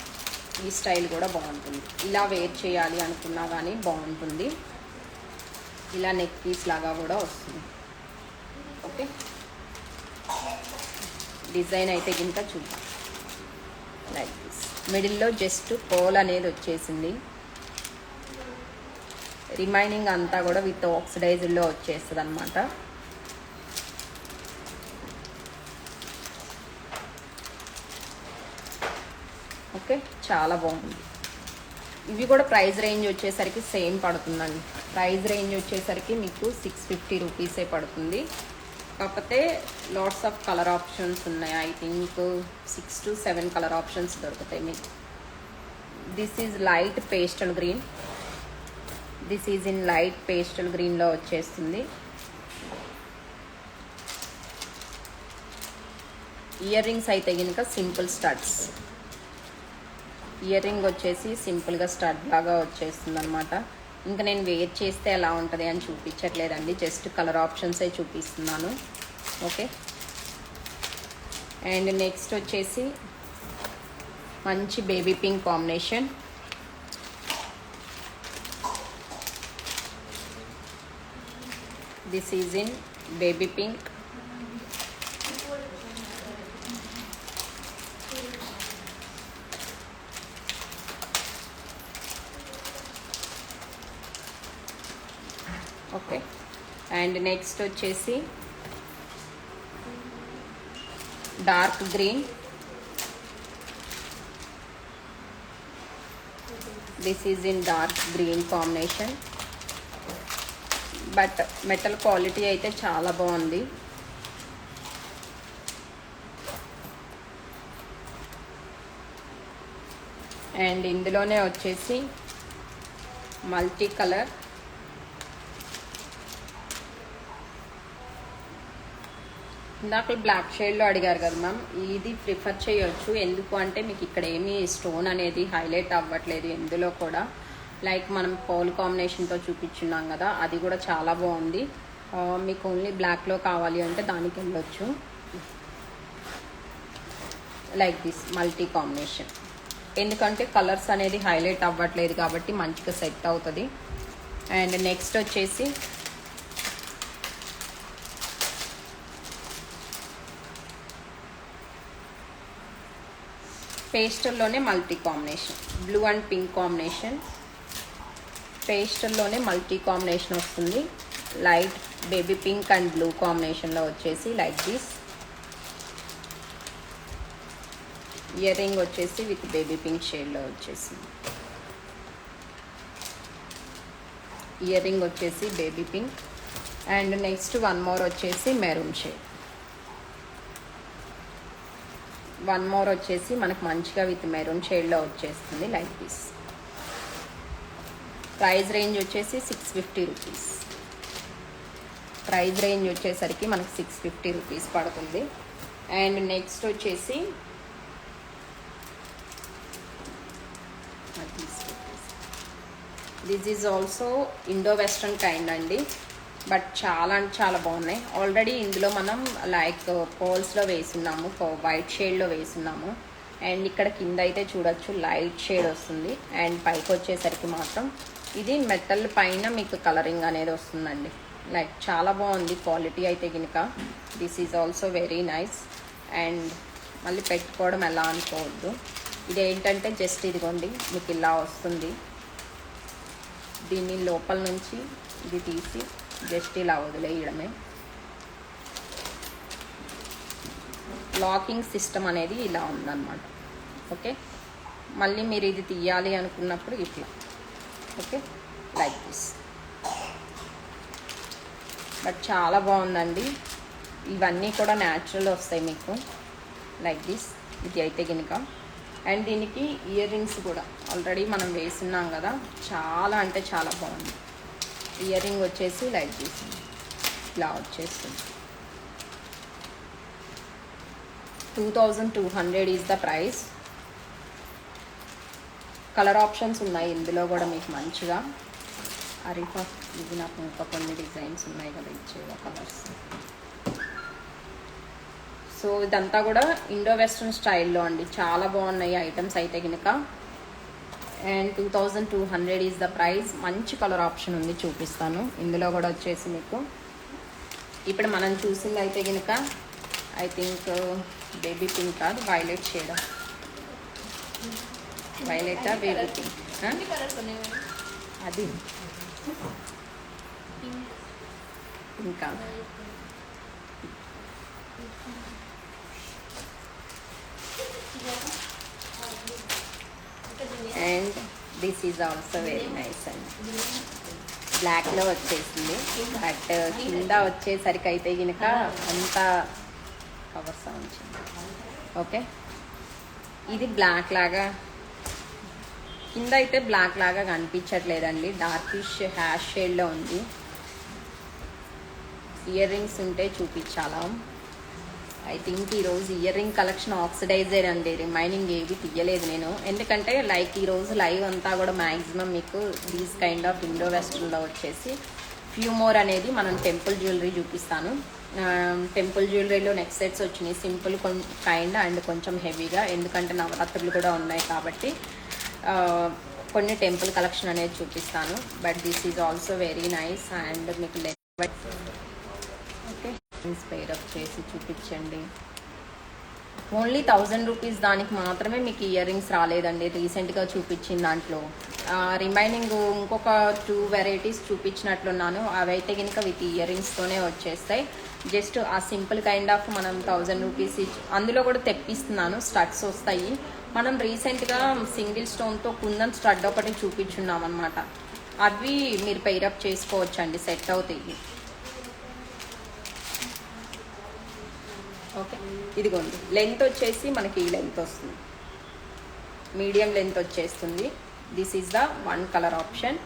ఈ స్టైల్ కూడా బాగుంటుంది. ఇలా వేర్ చేయాలి అనుకున్నా కానీ బాగుంటుంది. ఇలా నెక్ పీస్ లాగా కూడా వస్తుంది. ఓకే, డిజైన్ అయితే కనుక చూద్దాం. లైక్ దిస్ మిడిల్లో జస్ట్ పోల్ అనేది వచ్చేసింది. రిమైనింగ్ అంతా కూడా విత్ ఆక్సిడైజ్డ్లో వచ్చేస్తుంది అనమాట. ఓకే, చాలా బాగుంది. ఇవి కూడా ప్రైస్ రేంజ్ వచ్చేసరికి సేమ్ పడుతుందండి. ప్రైస్ రేంజ్ వచ్చేసరికి మీకు 650 రూపీసే పడుతుంది. కాకపోతే లాట్స్ ఆఫ్ కలర్ ఆప్షన్స్ ఉన్నాయి. I think 6 to 7 colour options దొరుకుతాయి మీకు. This is light pastel green. This is in light pastel గ్రీన్లో వచ్చేస్తుంది. ఇయర్ రింగ్స్ అయితే కనుక సింపుల్ స్టడ్స్. ఇయర్ రింగ్ వచ్చేసి సింపుల్గా స్టడ్ లాగా వచ్చేస్తుంది అనమాట. ఇంకా నేను వేర్ చేస్తే ఎలా ఉంటుంది అని చూపించట్లేదండి, జస్ట్ కలర్ ఆప్షన్సే చూపిస్తున్నాను. ఓకే, అండ్ నెక్స్ట్ వచ్చేసి మంచి baby pink combination. This is in baby pink. Okay, and next వచ్చేసి dark green. This is in dark green combination. But metal quality అయితే చాలా బాగుంది. అండ్ ఇందులోనే వచ్చేసి మల్టీ కలర్. ఇందాక బ్లాక్ షేడ్లో అడిగారు కదా మ్యామ్, ఇది ప్రిఫర్ చేయొచ్చు. ఎందుకు అంటే మీకు ఇక్కడ ఏమీ స్టోన్ అనేది హైలైట్ అవ్వట్లేదు ఎందులో కూడా. లైక్ మనం పోల్ కాంబినేషన్తో చూపించున్నాం కదా, అది కూడా చాలా బాగుంది. మీకు ఓన్లీ బ్లాక్లో కావాలి అంటే దానికి వెళ్ళొచ్చు. Like this multi combination. ఎందుకంటే కలర్స్ అనేది హైలైట్ అవ్వట్లేదు కాబట్టి మంచిగా సెట్ అవుతుంది. అండ్ నెక్స్ట్ వచ్చేసి పేస్టల్లోనే multi combination, blue and pink combination. పేస్టల్లోనే మల్టీ కాంబినేషన్ వస్తుంది. Light baby pink and blue కాంబినేషన్లో వచ్చేసి లైక్ దిస్. ఇయర్ రింగ్ వచ్చేసి విత్ బేబీ పింక్ షేడ్లో వచ్చేసింది. ఇయర్ రింగ్ వచ్చేసి baby pink. And next one more వచ్చేసి మెరూన్ షేడ్. వన్ మోర్ వచ్చేసి మనకు మంచిగా విత్ మెరూన్ షేడ్లో వచ్చేస్తుంది లైక్ దిస్. ప్రైస్ రేంజ్ వచ్చేసి 650 రూపీస్. ప్రైస్ రేంజ్ వచ్చేసరికి మనకి 650 రూపీస్ పడుతుంది. అండ్ నెక్స్ట్ వచ్చేసి this is also Indo western kind అండి, బట్ చాలా అంటే చాలా బాగున్నాయి. ఆల్రెడీ ఇందులో మనం లైక్ పోల్స్లో వేసున్నాము, వైట్ షేడ్లో వేసున్నాము. అండ్ ఇక్కడ కింద అయితే చూడొచ్చు లైట్ షేడ్ వస్తుంది. అండ్ పైకి వచ్చేసరికి మాత్రం ఇది మెటల్ పైన మీకు కలరింగ్ అనేది వస్తుందండి. లైక్ చాలా బాగుంది క్వాలిటీ అయితే కనుక. This is also very nice. And మళ్ళీ పెట్టుకోవడం ఎలా అనుకోవద్దు. ఇది ఏంటంటే జస్ట్ ఇదిగోండి మీకు ఇలా వస్తుంది. దీన్ని లోపల నుంచి ఇది తీసి జస్ట్ ఇలా వదిలేయడమే. లాకింగ్ సిస్టమ్ అనేది ఇలా ఉందన్నమాట. ఓకే, మళ్ళీ మీరు ఇది తీయాలి అనుకున్నప్పుడు ఇట్లా. Okay, like this. బట్ చాలా బాగుందండి. ఇవన్నీ కూడా న్యాచురల్ వస్తాయి మీకు లైక్ దిస్. ఇది అయితే కనుక. అండ్ దీనికి ఇయర్ రింగ్స్ కూడా ఆల్రెడీ మనం వేసున్నాం కదా, చాలా అంటే చాలా బాగుంది. ఇయర్ రింగ్ వచ్చేసి లైక్ దిస్ ఇలా వచ్చేస్తుంది. 2200 is the price. Colour options ఉన్నాయి ఇందులో కూడా మీకు మంచిగా. అరిఫా ఇది నాకు ఇంకా కొన్ని డిజైన్స్ ఉన్నాయి కదా ఇచ్చేవా కలర్స్. సో ఇదంతా కూడా ఇండో వెస్ట్రన్ స్టైల్లో అండి, చాలా బాగున్నాయి ఐటమ్స్ అయితే కనుక. And 2200 is the price. మంచి కలర్ ఆప్షన్ ఉంది, చూపిస్తాను. ఇందులో కూడా వచ్చేసి మీకు ఇప్పుడు మనం చూసింది అయితే కనుక ఐ థింక్ బేబీ పింక్ కాదు, వైలెట్ షేడ్. వైలెటా బేబీ పింక్ అది ఇంకా. And this is also very nice అండి. బ్లాక్లో వచ్చేసింది, బట్ కింద వచ్చేసరికి అయితే కనుక అంత కవర్స్ వచ్చింది. ఓకే, ఇది బ్లాక్ లాగా కింద అయితే బ్లాక్ లాగా కనిపించట్లేదండి, డార్కిష్ హ్యాష్ షేడ్లో ఉంది. ఇయర్ రింగ్స్ ఉంటే చూపించాలా. ఐ థింక్ ఈరోజు ఇయర్ రింగ్ కలెక్షన్ ఆక్సిడైజర్ అండి, రిమైనింగ్ ఏవి తీయలేదు నేను. ఎందుకంటే లైక్ ఈరోజు లైవ్ అంతా కూడా మ్యాక్సిమం మీకు దీస్ కైండ్ ఆఫ్ ఇండో వెస్ట్రన్లో వచ్చేసి ఫ్యూ మోర్ అనేది మనం టెంపుల్ జ్యువెలరీ చూపిస్తాను. టెంపుల్ జ్యువెలరీలో నెక్ సెట్స్ వచ్చినాయి, సింపుల్ కైండ్ అండ్ కొంచెం హెవీగా. ఎందుకంటే నవరాత్రులు కూడా ఉన్నాయి కాబట్టి కొన్ని టెంపుల్ కలెక్షన్ అనేది చూపిస్తాను. But this is also very nice. And మీకు ఓకే, పేరప్ చేసి చూపించండి. ఓన్లీ 1000 రూపీస్ దానికి మాత్రమే మీకు ఇయర్ రింగ్స్ రాలేదండి రీసెంట్గా చూపించిన దాంట్లో. రిమైనింగ్ ఇంకొక 2 వెరైటీస్ చూపించినట్లున్నాను, అవైతే కనుక విత్ ఇయర్ రింగ్స్తోనే వచ్చేస్తాయి. జస్ట్ ఆ సింపుల్ కైండ్ ఆఫ్ మనం 1000 రూపీస్ అందులో కూడా తెప్పిస్తున్నాను. స్టడ్స్ వస్తాయి. మనం రీసెంట్గా సింగిల్ స్టోన్తో కుందన్ స్టడ్ ఒకటి చూపించున్నాం అనమాట. అవి మీరు పెయిరప్ చేసుకోవచ్చండి, సెట్ అవుతాయి. ఓకే, ఇదిగోండి లెంత్ వచ్చేసి మనకి ఈ లెంత్ వస్తుంది, మీడియం లెంత్ వచ్చేస్తుంది. This is the one colour option.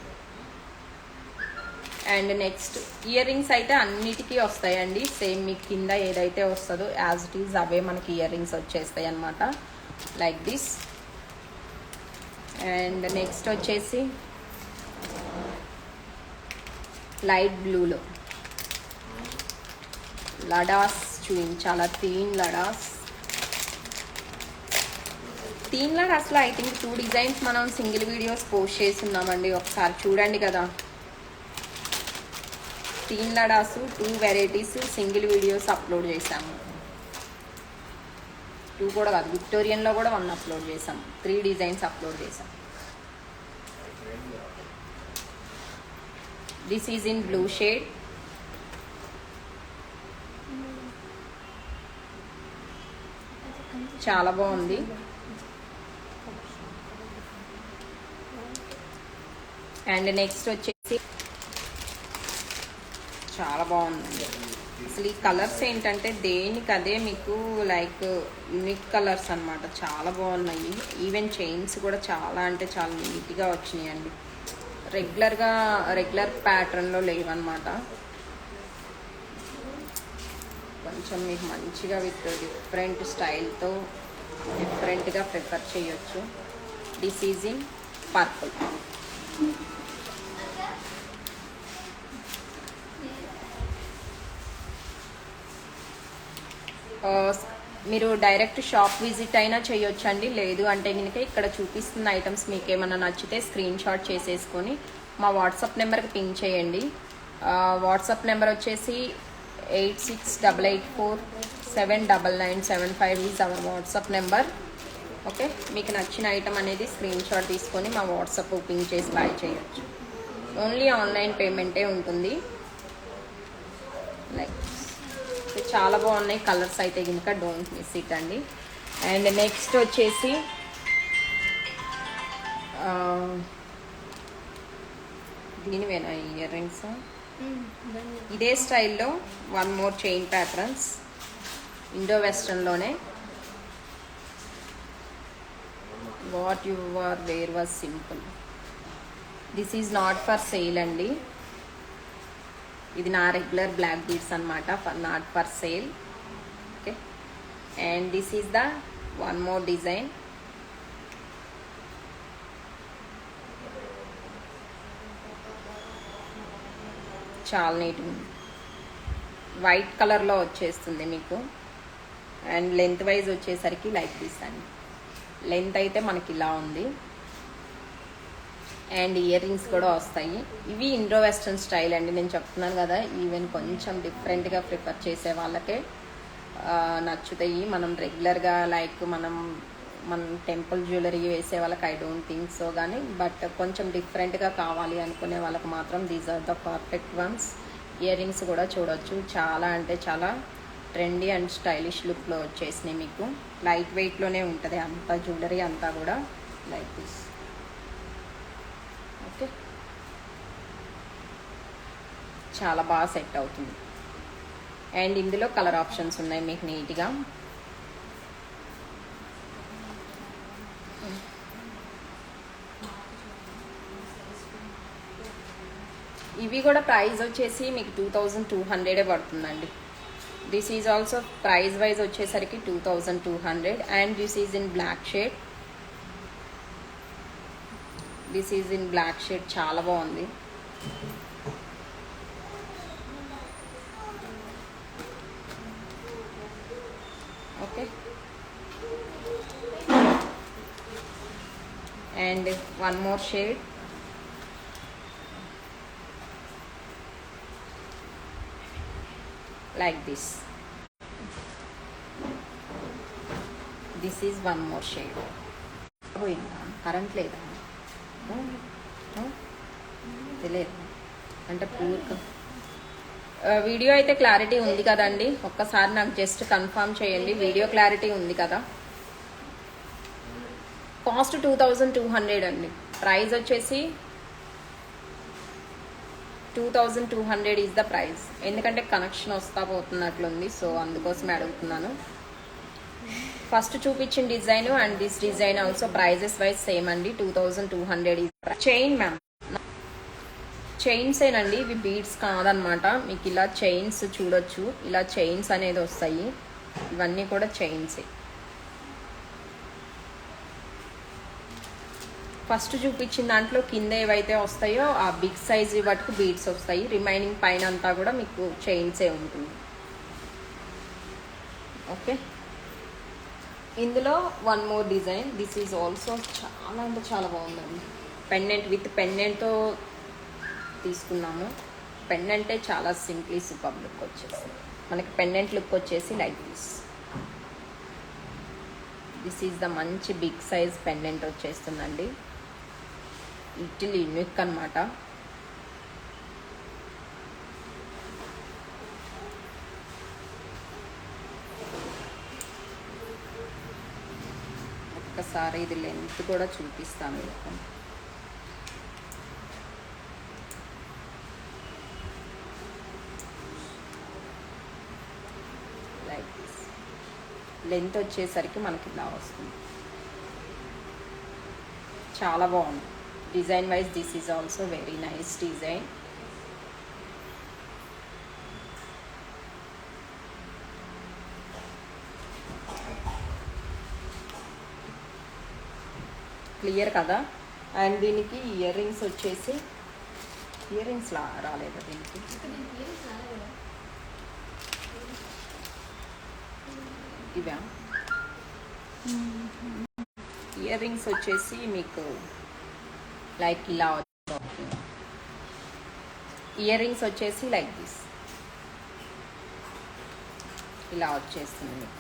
And next ear rings అయితే అన్నిటికీ వస్తాయండి, సేమ్ మీకు కింద ఏదైతే వస్తుందో యాజ్ ఇట్ ఈజ్ అవే మనకి ఇయర్ రింగ్స్ వచ్చేస్తాయి అన్నమాట, లైక్ దిస్. అండ్ నెక్స్ట్ వచ్చేసి లైట్ బ్లూలో లడాస్ చూపించాలా. తీన్ లడాస్లో ఐ థింక్ 2 డిజైన్స్ మనం సింగిల్ వీడియోస్ పోస్ట్ చేస్తున్నామండి, ఒకసారి చూడండి కదా. తీన్ లడాస్ 2 వెరైటీస్ సింగిల్ వీడియోస్ అప్లోడ్ చేసాము. 2 కూడా కాదు, విక్టోరియన్లో కూడా 1 అప్లోడ్ చేసాం. 3 డిజైన్స్ అప్లోడ్ చేసాం. This is in blue shade. చాలా బాగుంది. అండ్ నెక్స్ట్ వచ్చేసి చాలా బాగుందండి. అసలు ఈ కలర్స్ ఏంటంటే దేనికి అదే మీకు లైక్ యూనిక్ కలర్స్ అన్నమాట. చాలా బాగున్నాయి. ఈవెన్ చైన్స్ కూడా చాలా అంటే చాలా నీట్గా వచ్చినాయండి. రెగ్యులర్ ప్యాటర్న్లో లేవన్నమాట. కొంచెం మీకు మంచిగా విత్ డిఫరెంట్ స్టైల్తో డిఫరెంట్గా ప్రిఫర్ చేయొచ్చు. This is in purple. మీరు డైరెక్ట్ షాప్ విజిట్ అయినా చేయొచ్చండి. లేదు అంటే కనుక ఇక్కడ చూపిస్తున్న ఐటమ్స్ మీకు ఏమైనా నచ్చితే స్క్రీన్ షాట్ చేసేసుకొని మా వాట్సాప్ నెంబర్కి పింక్ చేయండి. వాట్సాప్ నెంబర్ వచ్చేసి 8688479975 is our WhatsApp number. Okay, మీకు నచ్చిన ఐటమ్ అనేది స్క్రీన్ షాట్ తీసుకొని మా వాట్సాప్ పింక్ చేసి బై చేయొచ్చు. ఓన్లీ ఆన్లైన్ పేమెంటే ఉంటుంది. లైక్ చాలా బాగున్నాయి కలర్స్ అయితే కనుక డోంట్ మిస్ ఇట్ అండి. అండ్ నెక్స్ట్ వచ్చేసి దీనివేనా ఇయర్ రింగ్స్? ఇదే స్టైల్లో one more chain patterns indo వెస్ట్రన్లోనే. What your wear was simple. This is not for sale అండి. ఇది నా రెగ్యులర్ బ్లాక్ బీడ్స్ అనమాట, not for sale. Okay, and this is the one more design. చాలా neat ఉంది. White కలర్లో వచ్చేస్తుంది మీకు. అండ్ లెంత్ వైజ్ వచ్చేసరికి లైక్ దిస్ అండి. లెంత్ అయితే మనకి ఇలా ఉంది. అండ్ ఇయర్ రింగ్స్ కూడా వస్తాయి. ఇవి ఇండో వెస్ట్రన్ స్టైల్ అండి. నేను చెప్తున్నాను కదా, ఈవెన్ కొంచెం డిఫరెంట్గా ప్రిఫర్ చేసే వాళ్ళకే నచ్చుతాయి. మనం రెగ్యులర్గా లైక్ మన టెంపుల్ జ్యువెలరీ వేసే వాళ్ళకి ఐ డోంట్ థింక్ సో కానీ, బట్ కొంచెం డిఫరెంట్గా కావాలి అనుకునే వాళ్ళకి మాత్రం these are the perfect ones. Earrings కూడా చూడొచ్చు. చాలా అంటే చాలా ట్రెండీ అండ్ స్టైలిష్ లుక్లో వచ్చేసినాయి మీకు. లైట్ వెయిట్లోనే ఉంటుంది అంతా జ్యువెలరీ అంతా కూడా లైక్ దిస్. ఓకే, చాలా బాగా సెట్ అవుతుంది. అండ్ ఇందులో కలర్ ఆప్షన్స్ ఉన్నాయి మీకు నీట్గా. ఇవి కూడా ప్రైస్ వచ్చేసి మీకు 2200 పడుతుందండి. This is also price wise వచ్చేసరికి 2200. And this is in black shade. This is in black shade. చాలా బాగుంది. Okay, and one more shade. Like this. This is one more shade. పోయిందా? కరెంట్ లేదా? తెలియదు అంటే పూర్గా. వీడియో అయితే క్లారిటీ ఉంది కదండి? ఒక్కసారి నాకు జస్ట్ కన్ఫర్మ్ చేయండి, వీడియో క్లారిటీ ఉంది కదా? కాస్ట్ 2200 అండి. ప్రైస్ వచ్చేసి 2200 ఈజ్ ద ప్రైస్. ఎందుకంటే కనెక్షన్ వస్తా పోతున్నట్లుంది, సో అందుకోసమే అడుగుతున్నాను. ఫస్ట్ చూపించిన design and this design also prices wise same అండి. 2200 ఈజ్ చైన్ మ్యామ్. చైన్సేనండి ఇవి, బీడ్స్ కాదనమాట. మీకు ఇలా చైన్స్ చూడొచ్చు. ఇలా చైన్స్ అనేది వస్తాయి. ఇవన్నీ కూడా చైన్సే. ఫస్ట్ చూపించిన దాంట్లో కింద ఏవైతే వస్తాయో ఆ బిగ్ సైజ్ వాటికి బీడ్స్ వస్తాయి. రిమైనింగ్ పైన అంతా కూడా మీకు చైన్సే ఉంటుంది. ఓకే, ఇందులో one more design. This is also చాలా అంటే చాలా బాగుందండి. పెండెంట్ విత్ పెండెంట్తో తీసుకున్నాము. పెండెంటే చాలా సింప్లీ సూపర్ లుక్ వచ్చేసి మనకి. పెండెంట్ లుక్ వచ్చేసి like this. This is the మంచి బిగ్ సైజ్ పెండెంట్ వచ్చేస్తుందండి. లిటిల్ యూనిక్ అనమాట. ఒక్కసారి ఇది లెంత్ కూడా చూపిస్తాను మీకు. లెంత్ వచ్చేసరికి మనకి ఇలా వస్తుంది. చాలా బాగుంది design wise. This is also very nice design. Clear కదా. అండ్ దీనికి ఇయర్ రింగ్స్ వచ్చేసి ఇయర్ రింగ్స్ రాలేదు దీనికి. ఇవా ఇయర్ రింగ్స్ వచ్చేసి మీకు లైక్ ఇలా వస్తుంది. ఇయర్ రింగ్స్ వచ్చేసి లైక్ దిస్ ఇలా వచ్చేస్తుంది మీకు.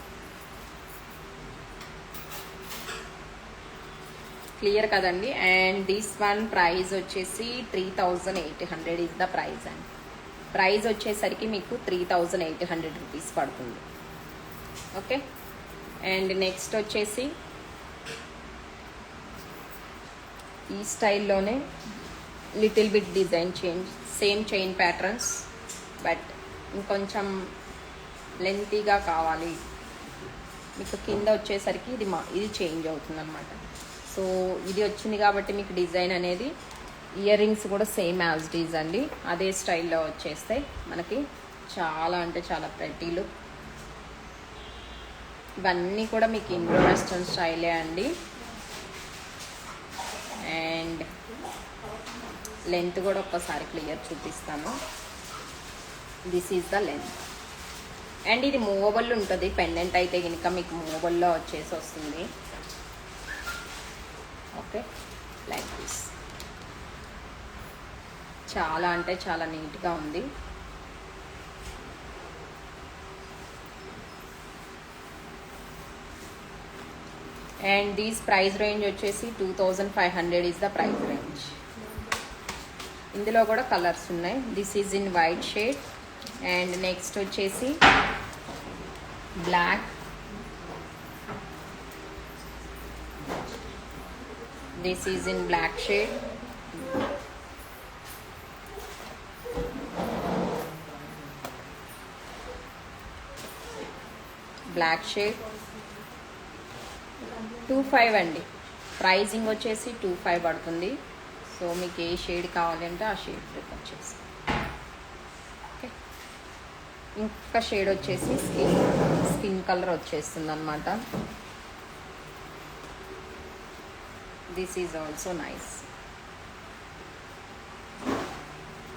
క్లియర్ కదండి. అండ్ దిస్ వన్ ప్రైస్ వచ్చేసి 3800 ఇస్ ద ప్రైస్ అండి. ప్రైస్ వచ్చేసరికి మీకు 3800 రూపీస్ పడుతుంది. ఓకే. అండ్ నెక్స్ట్ వచ్చేసి ఈ స్టైల్లోనే little bit design change, same chain patterns but ఇంకొంచెం లెంతీగా కావాలి మీకు. కింద వచ్చేసరికి ఇది చేంజ్ అవుతుంది అనమాట. సో ఇది వచ్చింది కాబట్టి మీకు డిజైన్ అనేది ఇయర్ రింగ్స్ కూడా సేమ్ యాజ్ డీజ్ అండి. అదే స్టైల్లో వచ్చేస్తాయి మనకి. చాలా అంటే చాలా ప్రెటీ లుక్. ఇవన్నీ కూడా మీకు ఇండో వెస్టర్న్ స్టైలే అండి. అండ్ లెంత్ కూడా ఒక్కసారి క్లియర్ చూపిస్తాను. This is the length. And ఇది మూవబుల్ ఉంటుంది. పెండెంట్ అయితే కనుక మీకు మూవబుల్లో వచ్చేసి వస్తుంది. Okay, like this. చాలా అంటే చాలా నీట్గా ఉంది. అండ్ దీస్ ప్రైస్ రేంజ్ వచ్చేసి 2500 ఇస్ ద ప్రైస్ రేంజ్. ఇందులో కూడా కలర్స్ ఉన్నాయి. This is in white shade. And next వచ్చేసి black. This is in black shade. Black shade 25 అండి. ప్రైజింగ్ వచ్చేసి 25 పడుతుంది. సో మీకు ఏ షేడ్ కావాలంటే ఆ షేడ్ ప్రిఫర్ చేసి. ఓకే. ఇంకొక షేడ్ వచ్చేసి స్కిన్ కలర్ వచ్చేస్తుంది అనమాట. This is also nice.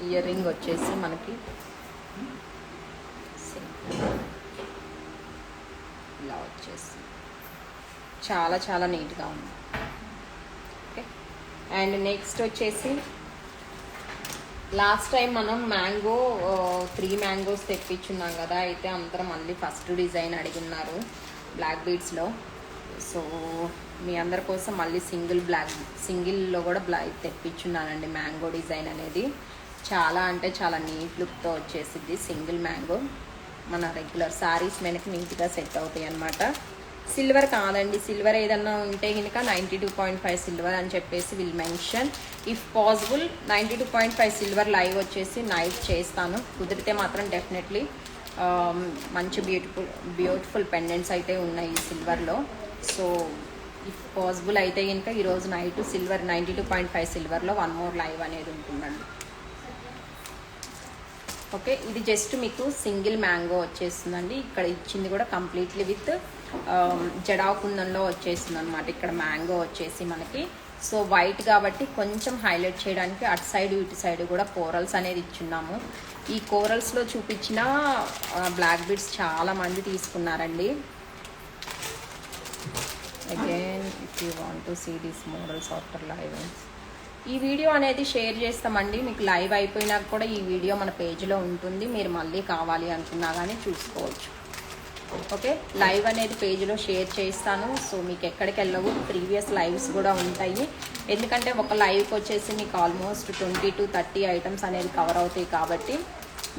Year ring వచ్చేసి మనకి ఇలా వచ్చేసి చాలా చాలా నీట్గా ఉంది. ఓకే. అండ్ నెక్స్ట్ వచ్చేసి లాస్ట్ టైం మనం మ్యాంగో 3 మ్యాంగోస్ తెప్పించున్నాం కదా. అయితే అందరం మళ్ళీ ఫస్ట్ డిజైన్ అడిగిన్నారు బ్లాక్ బీడ్స్లో. సో మీ అందరి కోసం మళ్ళీ సింగిల్లో కూడా బ్లాక్ తెప్పించున్నానండి. మ్యాంగో డిజైన్ అనేది చాలా అంటే చాలా నీట్ లుక్తో వచ్చేసింది. సింగిల్ మ్యాంగో మన రెగ్యులర్ శారీస్ మీదకి నీట్గా సెట్ అవుతాయి అన్నమాట. సిల్వర్ కాదండి. సిల్వర్ ఏదన్నా ఉంటే కనుక 92.5 సిల్వర్ అని చెప్పేసి will mention. If possible 92.5 silver live వచ్చేసి నైట్ చేస్తాను. కుదిరితే మాత్రం డెఫినెట్లీ మంచి బ్యూటిఫుల్ పెండెంట్స్ అయితే ఉన్నాయి ఈ సిల్వర్లో. సో ఇఫ్ పాసిబుల్ అయితే కనుక ఈరోజు నైట్ సిల్వర్ 92.5 సిల్వర్లో 1 మోర్ లైవ్ అనేది ఉంటుందండి. ఓకే. ఇది జస్ట్ మీకు సింగిల్ మ్యాంగో వచ్చేస్తుందండి. ఇక్కడ ఇచ్చింది కూడా కంప్లీట్లీ విత్ జడావు కుందంలో వచ్చేస్తుంది అనమాట. ఇక్కడ మ్యాంగో వచ్చేసి మనకి సో వైట్ కాబట్టి కొంచెం హైలైట్ చేయడానికి అటు సైడ్ ఇటు సైడ్ కూడా కోరల్స్ అనేది ఇచ్చున్నాము. ఈ కోరల్స్లో చూపించిన బ్లాక్ బీడ్స్ చాలా మంది తీసుకున్నారండి. Again if you want to see these models after live, ఈ వీడియో అనేది షేర్ చేస్తామండి. మీకు లైవ్ అయిపోయినాక కూడా ఈ వీడియో మన పేజ్లో ఉంటుంది. మీరు మళ్ళీ కావాలి అనుకున్నా కానీ చూసుకోవచ్చు. ఓకే. లైవ్ అనేది పేజ్లో షేర్ చేస్తాను. సో మీకు ఎక్కడికి వెళ్ళవు, ప్రీవియస్ లైవ్స్ కూడా ఉంటాయి. ఎందుకంటే ఒక లైవ్కి వచ్చేసి మీకు ఆల్మోస్ట్ 20 to 30 ఐటమ్స్ అనేది కవర్ అవుతాయి. కాబట్టి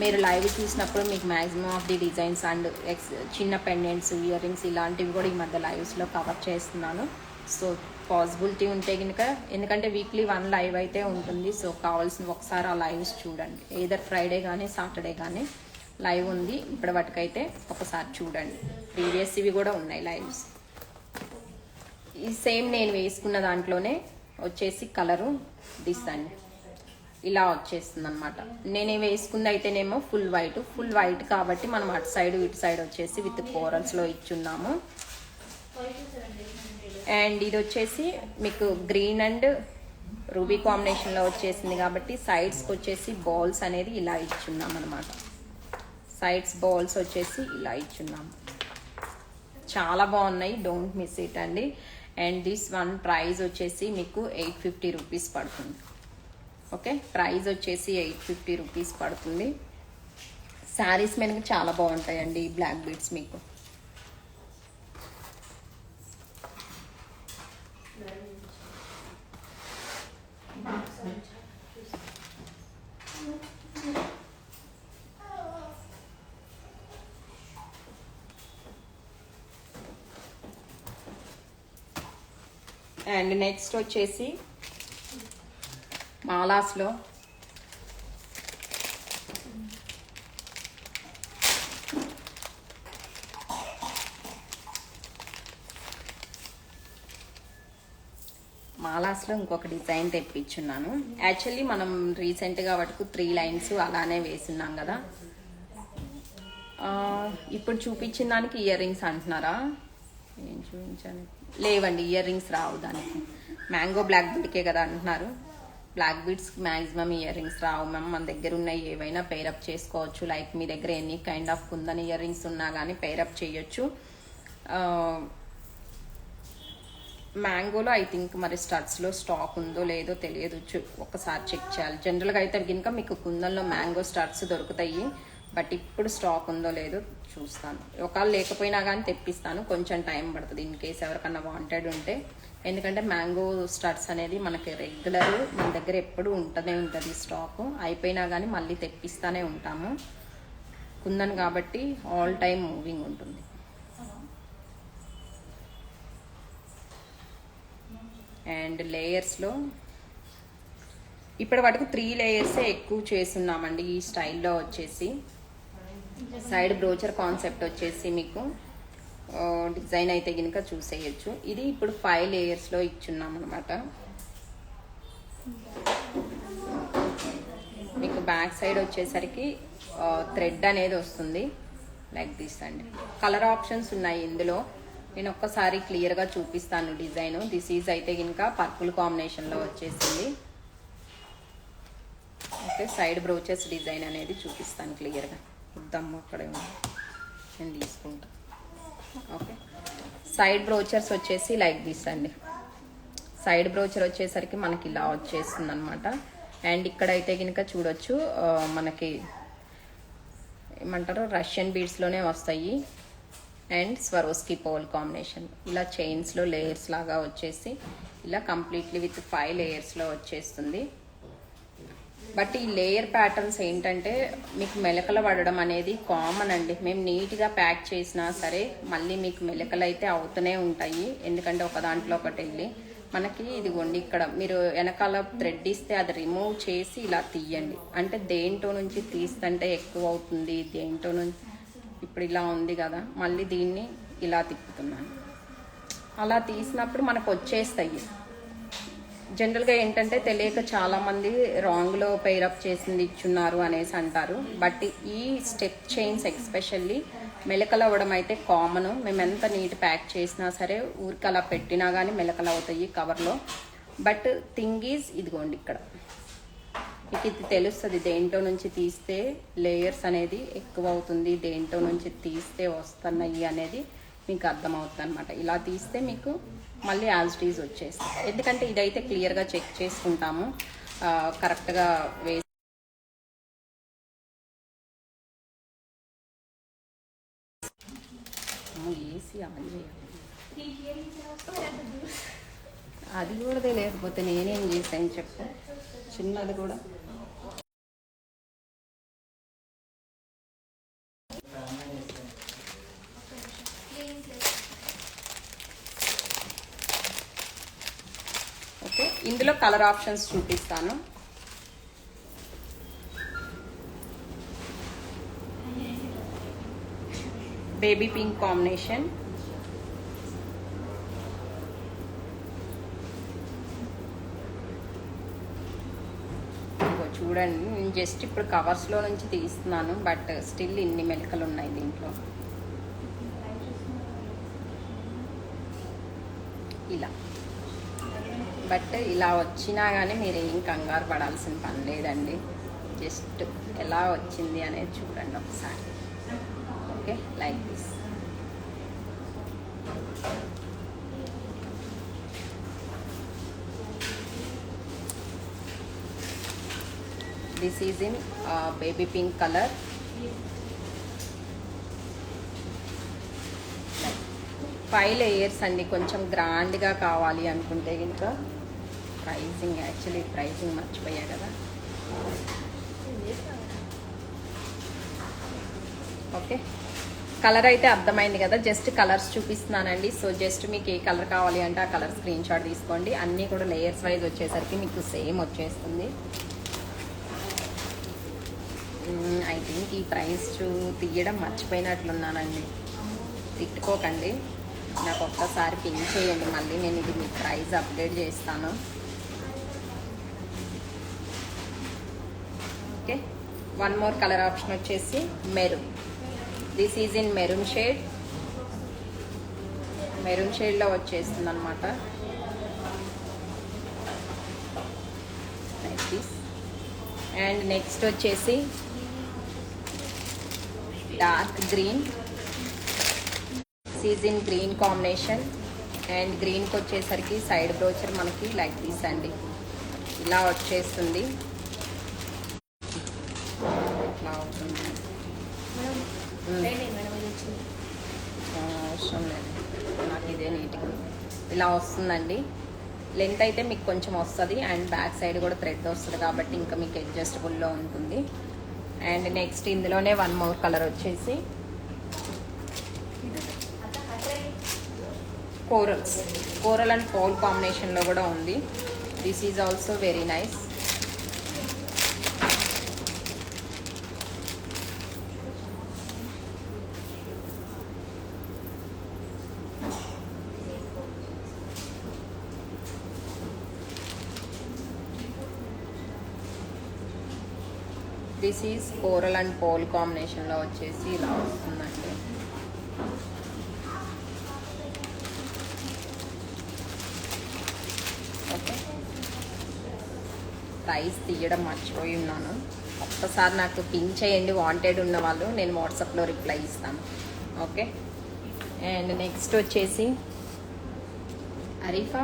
మీరు లైవ్ చూసినప్పుడు మీకు maximum of the designs and చిన్న పెండెంట్స్, ఇయర్ రింగ్స్ ఇలాంటివి కూడా ఈ మధ్య లైవ్స్లో కవర్ చేస్తున్నాను. సో పాసిబిలిటీ ఉంటే కనుక, ఎందుకంటే వీక్లీ 1 లైవ్ అయితే ఉంటుంది. సో కావాల్సిన ఒకసారి ఆ లైవ్స్ చూడండి. ఏదర్ ఫ్రైడే కానీ సాటర్డే కానీ లైవ్ ఉంది ఇప్పటి వరకైతే ఒకసారి చూడండి. ప్రీవియస్ ఇవి కూడా ఉన్నాయి లైవ్స్. ఈ సేమ్ నేను వేసుకున్న దాంట్లోనే వచ్చేసి కలరు దిస్తండి ఇలా వచ్చేస్తుంది అనమాట. నేను వేసుకుంది అయితేనేమో ఫుల్ వైట్ కాబట్టి మనం అటు సైడ్ ఇటు సైడ్ వచ్చేసి విత్ కోరల్స్లో ఇచ్చున్నాము. అండ్ ఇది వచ్చేసి మీకు గ్రీన్ అండ్ రూబీ కాంబినేషన్లో వచ్చేసింది కాబట్టి సైడ్స్కి వచ్చేసి బాల్స్ అనేది ఇలా ఇచ్చున్నాం అనమాట. సైడ్స్ బాల్స్ వచ్చేసి ఇలా ఇచ్చున్నాము. చాలా బాగున్నాయి, డోంట్ మిస్ ఇట్ అండి. అండ్ దిస్ వన్ ప్రైస్ వచ్చేసి మీకు 850 రూపీస్ పడుతుంది. ఓకే, ప్రైస్ వచ్చేసి 850 రూపీస్ పడుతుంది. శారీస్ మీద చాలా బాగుంటాయండి ఈ బ్లాక్ బీడ్స్ మీకు. అండ్ నెక్స్ట్ వచ్చేసి మాలాస్లో ఇంకొక డిజైన్ తెప్పించున్నాను. యాక్చువల్లీ మనం రీసెంట్గా వాటికి 3 లైన్స్ అలానే వేసున్నాం కదా. ఇప్పుడు చూపించిన దానికి ఇయర్ రింగ్స్ అంటున్నారా? ఏం చూపించాను? లేవండి, ఇయర్ రింగ్స్ రావు దానికి. మ్యాంగో బ్లాక్ బీడ్కే కదా అంటున్నారు. Black beads maximum ear rings రావు మ్యామ్. మన దగ్గర ఉన్న ఏవైనా పేరప్ చేసుకోవచ్చు. లైక్ మీ దగ్గర any kind of kundan ear rings ఉన్నా కానీ పేరప్ చేయొచ్చు. మ్యాంగోలో ఐ థింక్ మరి స్టడ్స్లో స్టాక్ ఉందో లేదో తెలియదు, ఒకసారి చెక్ చేయాలి. జనరల్గా అయితే కనుక మీకు కుందన్లో మ్యాంగో స్టడ్స్ దొరుకుతాయి, బట్ ఇప్పుడు స్టాక్ ఉందో లేదో చూస్తాను. ఒకవేళ లేకపోయినా కానీ తెప్పిస్తాను, కొంచెం టైం పడుతుంది ఇన్ కేస్ ఎవరికన్నా వాంటెడ్ ఉంటే. ఎందుకంటే మ్యాంగో స్టడ్స్ అనేది మనకి రెగ్యులర్ మన దగ్గర ఎప్పుడు ఉంటూనే ఉంటుంది స్టాక్. అయిపోయినా కానీ మళ్ళీ తెప్పిస్తూనే ఉంటాము. కుందన్ కాబట్టి ఆల్ టైమ్ మూవింగ్ ఉంటుంది. అండ్ లేయర్స్లో ఇప్పటి వరకు 3 లేయర్సే ఎక్కువ చేస్తున్నామండి ఈ స్టైల్లో. వచ్చేసి సైడ్ బ్రోచర్ కాన్సెప్ట్ వచ్చేసి మీకు డిజైన్ అయితే కనుక చూసేయచ్చు. ఇది ఇప్పుడు 5 లేయర్స్లో ఇచ్చున్నాం అనమాట. మీకు బ్యాక్ సైడ్ వచ్చేసరికి థ్రెడ్ అనేది వస్తుంది లైక్ దిస్ అండి. కలర్ ఆప్షన్స్ ఉన్నాయి ఇందులో, నేను ఒక్కసారి క్లియర్గా చూపిస్తాను డిజైన్. దిస్ ఈజ్ అయితే కనుక పర్పుల్ కాంబినేషన్లో వచ్చేసింది. ఓకే, సైడ్ బ్రోచెస్ డిజైన్ అనేది చూపిస్తాను క్లియర్గా. ఇద్దాము అక్కడే నేను తీసుకుంటా. ఓకే, సైడ్ బ్రోచర్స్ వచ్చేసి లైక్ దిస్ అండి. సైడ్ బ్రోచర్ వచ్చేసరికి మనకి ఇలా వచ్చేస్తుంది అనమాట. అండ్ ఇక్కడైతే కనుక చూడొచ్చు మనకి ఏమంటారు రష్యన్ బీడ్స్లోనే వస్తాయి. అండ్ స్వరోస్కి పోల్ కాంబినేషన్ ఇలా చైన్స్లో లేయర్స్ లాగా వచ్చేసి ఇలా కంప్లీట్లీ విత్ 5 లేయర్స్లో వచ్చేస్తుంది. బట్ ఈ లేయర్ ప్యాటర్న్స్ ఏంటంటే మీకు మెలకలు పడడం అనేది కామన్ అండి. మేము నీట్గా ప్యాక్ చేసినా సరే మళ్ళీ మీకు మెలకలు అయితే అవుతూనే ఉంటాయి. ఎందుకంటే ఒక దాంట్లో ఒకటి వెళ్ళి మనకి ఇదిగోండి ఇక్కడ మీరు వెనకాల థ్రెడ్ ఇస్తే అది రిమూవ్ చేసి ఇలా తీయండి. అంటే దేంట్లో నుంచి తీస్తుంటే ఎక్కువ అవుతుంది, దేంట్లో నుంచి ఇప్పుడు ఇలా ఉంది కదా, మళ్ళీ దీన్ని ఇలా తిప్పుతున్నాను. అలా తీసినప్పుడు మనకు వచ్చేస్తాయి. జనరల్గా ఏంటంటే తెలియక చాలామంది రాంగ్లో పెయిరప్ చేసింది ఇచ్చున్నారు అనేసి అంటారు. బట్ ఈ స్టెప్ చైన్స్ ఎక్స్పెషల్లీ మెలకలు అవ్వడం అయితే కామన్. మేము ఎంత నీట్ ప్యాక్ చేసినా సరే ఊరికి అలా పెట్టినా కానీ మెలకలు అవుతాయి కవర్లో. బట్ థింగ్ ఈజ్ ఇదిగోండి ఇక్కడ మీకు ఇది తెలుస్తుంది దేంట్లో నుంచి తీస్తే లేయర్స్ అనేది ఎక్కువ అవుతుంది, దేంట్లో నుంచి తీస్తే వస్తున్నాయి అనేది మీకు అర్థమవుతుంది అనమాట. ఇలా తీస్తే మీకు మళ్ళీ యాజ్ ఇట్ ఈజ్ వచ్చేస్తుంది. ఎందుకంటే ఇదైతే క్లియర్గా చెక్ చేసుకుంటాము కరెక్ట్గా వేసి. ఏసీ ఆన్ చేయాలి, అది కూడా లేకపోతే నేనేం చేశాను చెప్పు. చిన్నది కూడా ఓకే. ఇందులో కలర్ ఆప్షన్స్ చూపిస్తాను. Baby pink combination. చూడండి, నేను జస్ట్ ఇప్పుడు కవర్స్లో నుంచి తీస్తున్నాను, బట్ స్టిల్ ఇన్ని మెలకలు ఉన్నాయి దీంట్లో. ఇలా బట్ ఇలా వచ్చినా కానీ మీరు ఏం కంగారు పడాల్సిన పని లేదండి. జస్ట్ ఎలా వచ్చింది అనేది చూడండి ఒకసారి. Okay, like this. This is in baby pink colour. 5 layers అండి. కొంచెం గ్రాండ్గా కావాలి అనుకుంటే కనుక ప్రైజింగ్ మర్చిపోయా కదా. ఓకే, కలర్ అయితే అర్థమైంది కదా. జస్ట్ కలర్స్ చూపిస్తున్నానండి. సో జస్ట్ మీకు ఏ కలర్ కావాలి అంటే ఆ కలర్ స్క్రీన్ షాట్ తీసుకోండి. అన్నీ కూడా లేయర్స్ వైజ్ వచ్చేసరికి మీకు సేమ్ వచ్చేస్తుంది. ఐ థింక్ ఈ ప్రైస్ తీయడం మర్చిపోయినట్లున్నానండి. తిట్టుకోకండి, నాకు ఒక్కసారి పిన్ చేయండి, మళ్ళీ నేను ఇది మీకు ప్రైస్ అప్డేట్ చేస్తాను. Okay, one more colour option వచ్చేసి maroon. This is in maroon shade. Maroon షేడ్లో వచ్చేస్తుంది అనమాట. Like this. అండ్ నెక్స్ట్ వచ్చేసి dark green. Season green combination. And గ్రీన్కి వచ్చేసరికి సైడ్ బ్రోచర్ మనకి లైక్ దిస్ అండి, ఇలా వచ్చేస్తుంది. ఇట్లా అవుతుంది. అవసరం లేదు, నాకు ఇదే నీట్గా ఇలా వస్తుందండి. లెంత్ అయితే మీకు కొంచెం వస్తుంది అండ్ బ్యాక్ సైడ్ కూడా థ్రెడ్ వస్తుంది కాబట్టి ఇంకా మీకు అడ్జస్టబుల్లో ఉంటుంది. అండ్ నెక్స్ట్ ఇందులోనే వన్ మోర్ కలర్ వచ్చేసి కోరల్ అండ్ పోల్ కాంబినేషన్లో కూడా ఉంది. This is also very nice. This is coral and pearl కాంబినేషన్లో వచ్చేసి ఇలా వస్తుందండి. ఓకే, ప్రైస్ తీయడం మర్చిపోయి ఉన్నాను. ఒక్కసారి నాకు పిన్ చేయండి వాంటెడ్ ఉన్న వాళ్ళు, నేను వాట్సాప్లో రిప్లై ఇస్తాను. ఓకే, అండ్ నెక్స్ట్ వచ్చేసి అరీఫా.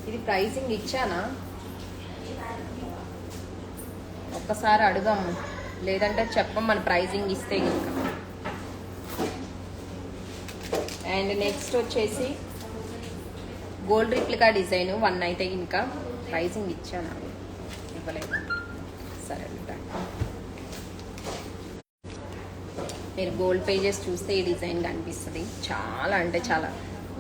ఇది ప్రైసింగ్ ఇచ్చానా? ఒక్కసారి అడుగుదాం, లేదంటే చెప్పం మన ప్రైజింగ్ ఇస్తే ఇంకా. అండ్ నెక్స్ట్ వచ్చేసి గోల్డ్ రిప్లికా డిజైన్ 1 అయితే ఇంకా ప్రైజింగ్ ఇచ్చాను, ఇవ్వలేదు. సరే, మీరు గోల్డ్ పేజెస్ చూస్తే ఈ డిజైన్ కనిపిస్తుంది. చాలా అంటే చాలా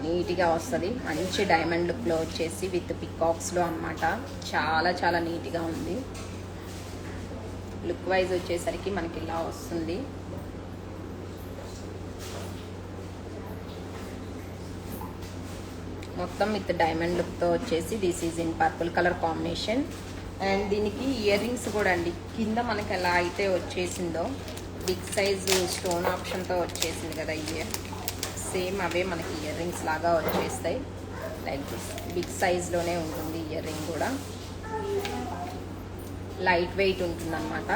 నీట్గా వస్తుంది. మంచి డైమండ్ లుక్లో వచ్చేసి విత్ పికాక్స్లో అన్నమాట. చాలా చాలా నీట్గా ఉంది. లుక్ వైజ్ వచ్చేసరికి మనకి ఇలా వస్తుంది. మొత్తం విత్ డైమండ్ లుక్తో వచ్చేసి this is in purple colour combination. And దీనికి ఇయర్ రింగ్స్ కూడా అండి, కింద మనకి ఎలా అయితే వచ్చేసిందో బిగ్ సైజ్ స్టోన్ ఆప్షన్తో వచ్చేసింది కదా ఇయర్, సేమ్ అవే మనకి ఇయర్ రింగ్స్ లాగా వచ్చేస్తాయి. లైక్ దిస్ బిగ్ సైజ్లోనే ఉంటుంది ఇయర్ రింగ్ కూడా. లైట్ వెయిట్ ఉంటుందన్నమాట.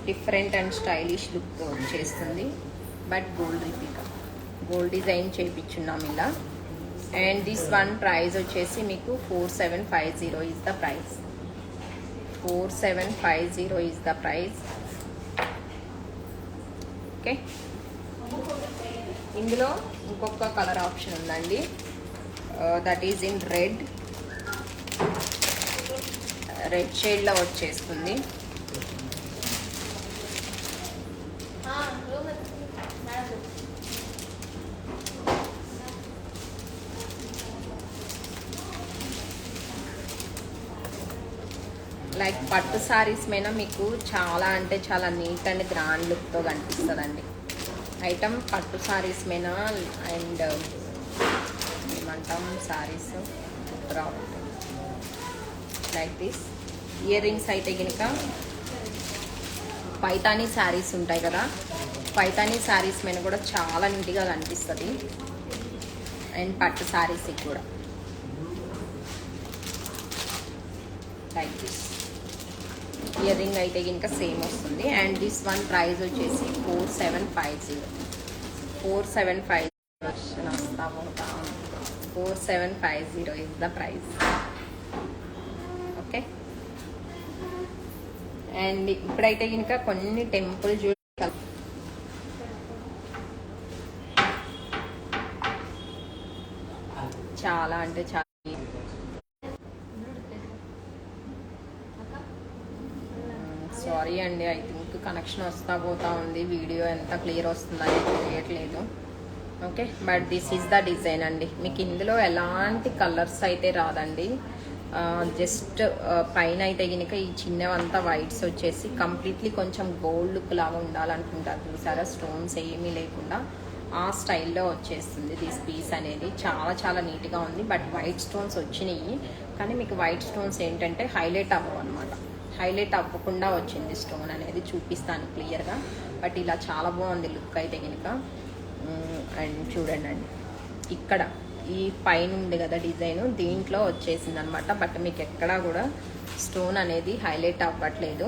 డిఫరెంట్ అండ్ స్టైలిష్ లుక్ వచ్చేస్తుంది. But gold replica, gold design చేయించున్నాం ఇలా. అండ్ దిస్ వన్ ప్రైస్ వచ్చేసి మీకు 4750 is the price. 4750 is the price. Okay, ఇందులో ఇంకొక కలర్ ఆప్షన్ ఉందండి, దట్ ఈజ్ ఇన్ రెడ్ షేడ్లో వచ్చేస్తుంది. లైక్ పట్టు సారీస్ మీద మీకు చాలా అంటే చాలా నీట్ అండ్ గ్రాండ్ లుక్తో కనిపిస్తుందండి ఐటమ్. పట్టు సారీస్ మీద అండ్ ఏమంటాం సారీస్ రావాలి లైక్ దిస్. ఇయర్ రింగ్స్ అయితే కనుక పైతానీ శారీస్ ఉంటాయి కదా, పైతానీ శారీస్ మీద కూడా చాలా నీట్గా కనిపిస్తుంది. అండ్ పట్టు శారీస్కి కూడా లైక్ దిస్. ఇయర్ రింగ్ అయితే కనుక సేమ్ వస్తుంది. అండ్ దిస్ వన్ ప్రైస్ వచ్చేసి 4750. 4750 వస్తా పోతా 4750 is the price. Okay. And ఇప్పుడైతే కనుక కొన్ని టెంపుల్ జ్యువెలరీ చాలా అంటే చాలా సారీ అండి, ఐ థింక్ కనెక్షన్ వస్తా పోతా ఉంది. వీడియో ఎంత క్లియర్ వస్తుందని తెలియట్లేదు. Okay, but this is the design అండి. మీకు ఇందులో ఎలాంటి కలర్స్ అయితే రాదండి. జస్ట్ పైన అయితే కనుక ఈ చిన్నవంతా వైట్స్ వచ్చేసి కంప్లీట్లీ కొంచెం గోల్డ్ లుక్ లాగా ఉండాలనుకుంటారు చూసారా, స్టోన్స్ ఏమీ లేకుండా ఆ స్టైల్లో వచ్చేస్తుంది దిస్ పీస్ అనేది. చాలా చాలా నీట్గా ఉంది. బట్ వైట్ స్టోన్స్ వచ్చినాయి, కానీ మీకు వైట్ స్టోన్స్ ఏంటంటే హైలైట్ అవ్వవు అనమాట. హైలైట్ అవ్వకుండా వచ్చింది స్టోన్ అనేది, చూపిస్తాను క్లియర్గా. బట్ ఇలా చాలా బాగుంది లుక్ అయితే కనుక. అండ్ చూడండి అండి, ఇక్కడ ఈ పైన ఉంది కదా డిజైన్, దీంట్లో వచ్చేసింది అనమాట. బట్ మీకు ఎక్కడా కూడా స్టోన్ అనేది హైలైట్ అవ్వట్లేదు.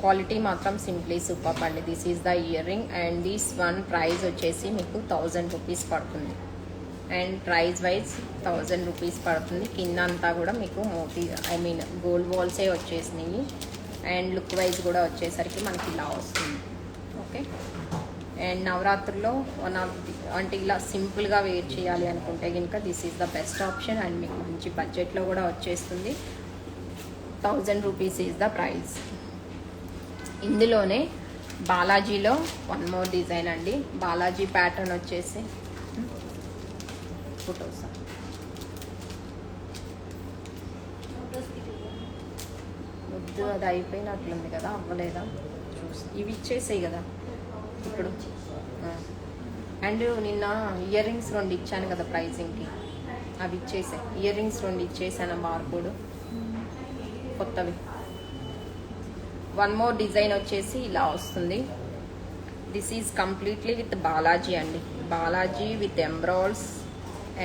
క్వాలిటీ మాత్రం సింప్లీ సూపర్ అండి. This is the ear ring. And this one price వచ్చేసి మీకు 1000 రూపీస్ పడుతుంది. అండ్ ప్రైస్ వైజ్ 1000 రూపీస్ పడుతుంది. కింద అంతా కూడా మీకు మోతీ గోల్డ్ బాల్సే వచ్చేసినాయి. అండ్ లుక్ వైజ్ కూడా వచ్చేసరికి మనకి ఇలా వస్తుంది. ఓకే. అండ్ నవరాత్రుల్లో వన్ ఆఫ్ ది అంటే ఇలా సింపుల్గా వేర్ చేయాలి అనుకుంటే కనుక this is the best option. And మీకు మంచి బడ్జెట్లో కూడా వచ్చేస్తుంది. 1000 రూపీస్ ఈజ్ ద ప్రైస్. ఇందులోనే బాలాజీలో వన్ మోర్ డిజైన్ అండి. బాలాజీ ప్యాటర్న్ వచ్చేసి ఫోటోస్ వద్దు, అది అయిపోయినట్లుంది కదా, అవ్వలేదా చూసి ఇవి ఇచ్చేసాయి కదా ఇప్పుడు. అండ్ నిన్న ఇయర్ రింగ్స్ 2 ఇచ్చాను కదా ప్రైజింగ్కి, అవి ఇచ్చేసాయి. ఇయర్ రింగ్స్ 2 ఇచ్చేసాను బార్కోడ్ కొత్తవి. వన్ మోర్ డిజైన్ వచ్చేసి ఇలా వస్తుంది. This is completely with Balaji అండి. Balaji with ఎంబ్రాయిడ్స్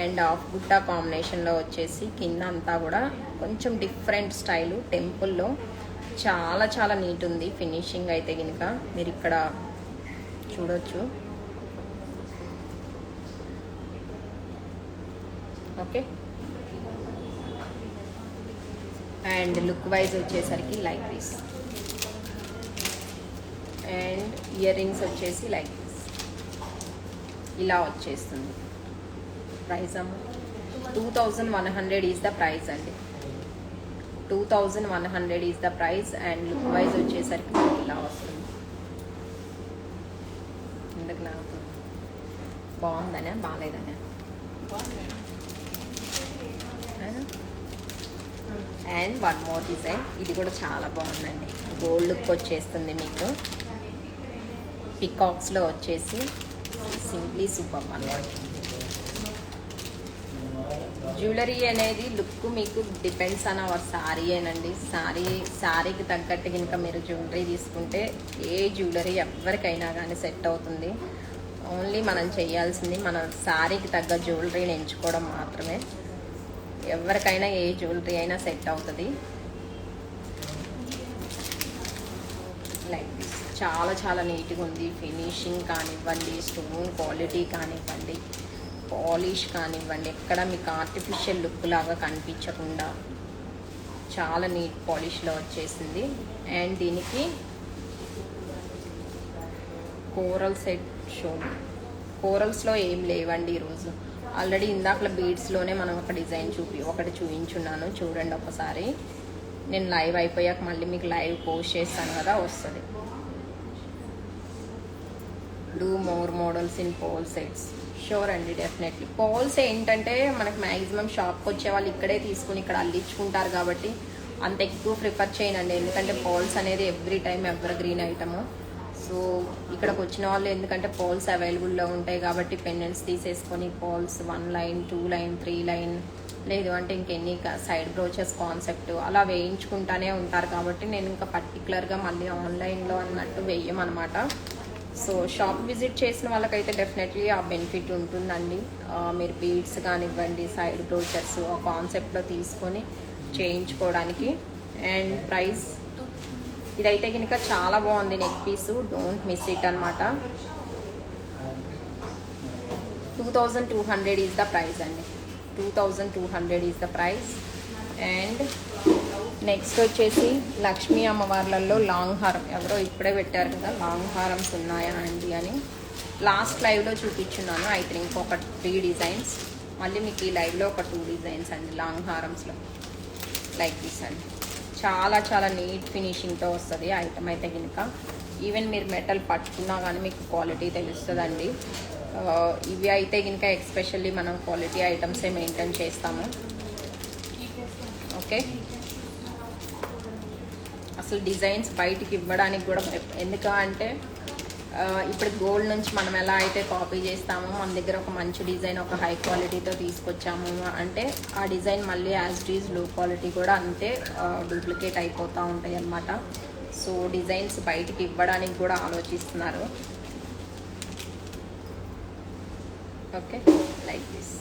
and of Butta కాంబినేషన్లో వచ్చేసి కింద అంతా కూడా కొంచెం డిఫరెంట్ స్టైలు టెంపుల్లో చాలా చాలా నీట్ ఉంది ఫినిషింగ్ అయితే కనుక. మీరు ఇక్కడ చూడొచ్చు. ఓకే. అండ్ లుక్ వైజ్ వచ్చేసరికి like this. And ear rings వచ్చేసి లైక్ దిస్ ఇలా వచ్చేస్తుంది. ప్రైస్ అమ్మ 2100 ఈజ్ ద ప్రైస్ అండి. 2100 is the price. And look wise వచ్చేసరికి ఇలా వస్తుంది. ఎందుకు నాకు బాగుందనే బాగాలేదనే. అండ్ వన్ మోర్ డిజైన్, ఇది కూడా చాలా బాగుందండి. గోల్డ్ లుక్ వచ్చేస్తుంది మీకు. పికాక్స్లో వచ్చేసి సింప్లీ సూపర్ అన్నమాట. జ్యువెలరీ అనేది లుక్ మీకు డిపెండ్స్ ఆన్ అవర్ శారీ ఏనండి. శారీకి తగ్గట్టు కనుక మీరు జ్యువెలరీ తీసుకుంటే ఏ జ్యువెలరీ ఎవరికైనా కానీ సెట్ అవుతుంది. ఓన్లీ మనం చేయాల్సింది మన శారీకి తగ్గ జ్యువెలరీని ఎంచుకోవడం మాత్రమే. ఎవరికైనా ఏ జ్యువెలరీ అయినా సెట్ అవుతుంది. లైక్ దిస్ చాలా చాలా నీట్గా ఉంది. ఫినిషింగ్ కానివ్వండి, స్టోన్ క్వాలిటీ కానివ్వండి, పాలిష్ కానివ్వండి, ఎక్కడ మీకు ఆర్టిఫిషియల్ లుక్ లాగా కనిపించకుండా చాలా నీట్ పాలిష్లో వచ్చేసింది. అండ్ దీనికి కోరల్ సెట్ షో. కోరల్స్లో ఏం లేవండి ఈరోజు. ఆల్రెడీ ఇందాకల బీడ్స్లోనే మనం ఒక డిజైన్ ఒకటి చూపించున్నాను, చూడండి ఒకసారి. నేను లైవ్ అయిపోయాక మళ్ళీ మీకు లైవ్ పోస్ట్ చేస్తాను కదా, వస్తుంది. Do more models in pearl sets. Sure అండి, డెఫినెట్లీ. పోల్స్ ఏంటంటే మనకు మ్యాక్సిమం షాప్కి వచ్చే వాళ్ళు ఇక్కడే తీసుకుని ఇక్కడ అల్లించుకుంటారు కాబట్టి అంత ఎక్కువ ప్రిఫర్ చేయనండి. ఎందుకంటే పోల్స్ అనేది every time ever green item. So ఇక్కడికి వచ్చిన వాళ్ళు ఎందుకంటే పోల్స్ అవైలబుల్లో ఉంటాయి కాబట్టి పెండెంట్స్ తీసేసుకొని పోల్స్ 1 లైన్ 2 లైన్ 3 లైన్ లేదు అంటే ఇంకెన్ని సైడ్ బ్రోచెస్ కాన్సెప్ట్ అలా వేయించుకుంటానే ఉంటారు కాబట్టి నేను ఇంకా పర్టికులర్గా మళ్ళీ ఆన్లైన్లో అన్నట్టు వేయమన్నమాట. సో షాప్ విజిట్ చేసిన వాళ్ళకైతే డెఫినెట్లీ ఆ బెనిఫిట్ ఉంటుందండి. మీరు బీడ్స్ కానివ్వండి, సైడ్ బ్రోచర్స్ ఆ కాన్సెప్ట్లో తీసుకొని చేయించుకోవడానికి. అండ్ ప్రైస్ ఇదైతే కనుక చాలా బాగుంది, neck piece, don't miss it అనమాట. 2200 ఈజ్ ద ప్రైస్ అండి, 2200 is the price. And next వచ్చేసి లక్ష్మీ అమ్మవార్లలో లాంగ్ హారం, ఎవరో ఇప్పుడే పెట్టారు కదా లాంగ్ హారమ్స్ ఉన్నాయా అండి అని. లాస్ట్ లైవ్లో చూపించున్నాను ఐ థింక్ ఒక 3 డిజైన్స్. మళ్ళీ మీకు ఈ లైవ్లో ఒక 2 డిజైన్స్ అండి లాంగ్ హారమ్స్లో లైక్ దిస్ అండి. చాలా చాలా నీట్ ఫినిషింగ్తో వస్తుంది ఐటమ్ అయితే కనుక. ఈవెన్ మీరు మెటల్ పట్టుకున్నా కానీ మీకు క్వాలిటీ తెలుస్తుందండి. ఇవి అయితే కనుక ఎక్స్పెషల్లీ మనం క్వాలిటీ ఐటమ్సే మెయింటైన్ చేస్తాము. ఓకే, అసలు డిజైన్స్ బయటికి ఇవ్వడానికి కూడా ఎందుకంటే ఇప్పుడు గోల్డ్ నుంచి మనం ఎలా అయితే కాపీ చేస్తామో మన దగ్గర ఒక మంచి డిజైన్ ఒక హై క్వాలిటీతో తీసుకొచ్చాము అంటే ఆ డిజైన్ మళ్ళీ as it is low quality కూడా అంతే డూప్లికేట్ అయిపోతూ ఉంటాయి అన్నమాట. సో డిజైన్స్ బయటికి ఇవ్వడానికి కూడా ఆలోచిస్తున్నారు. Okay, like this.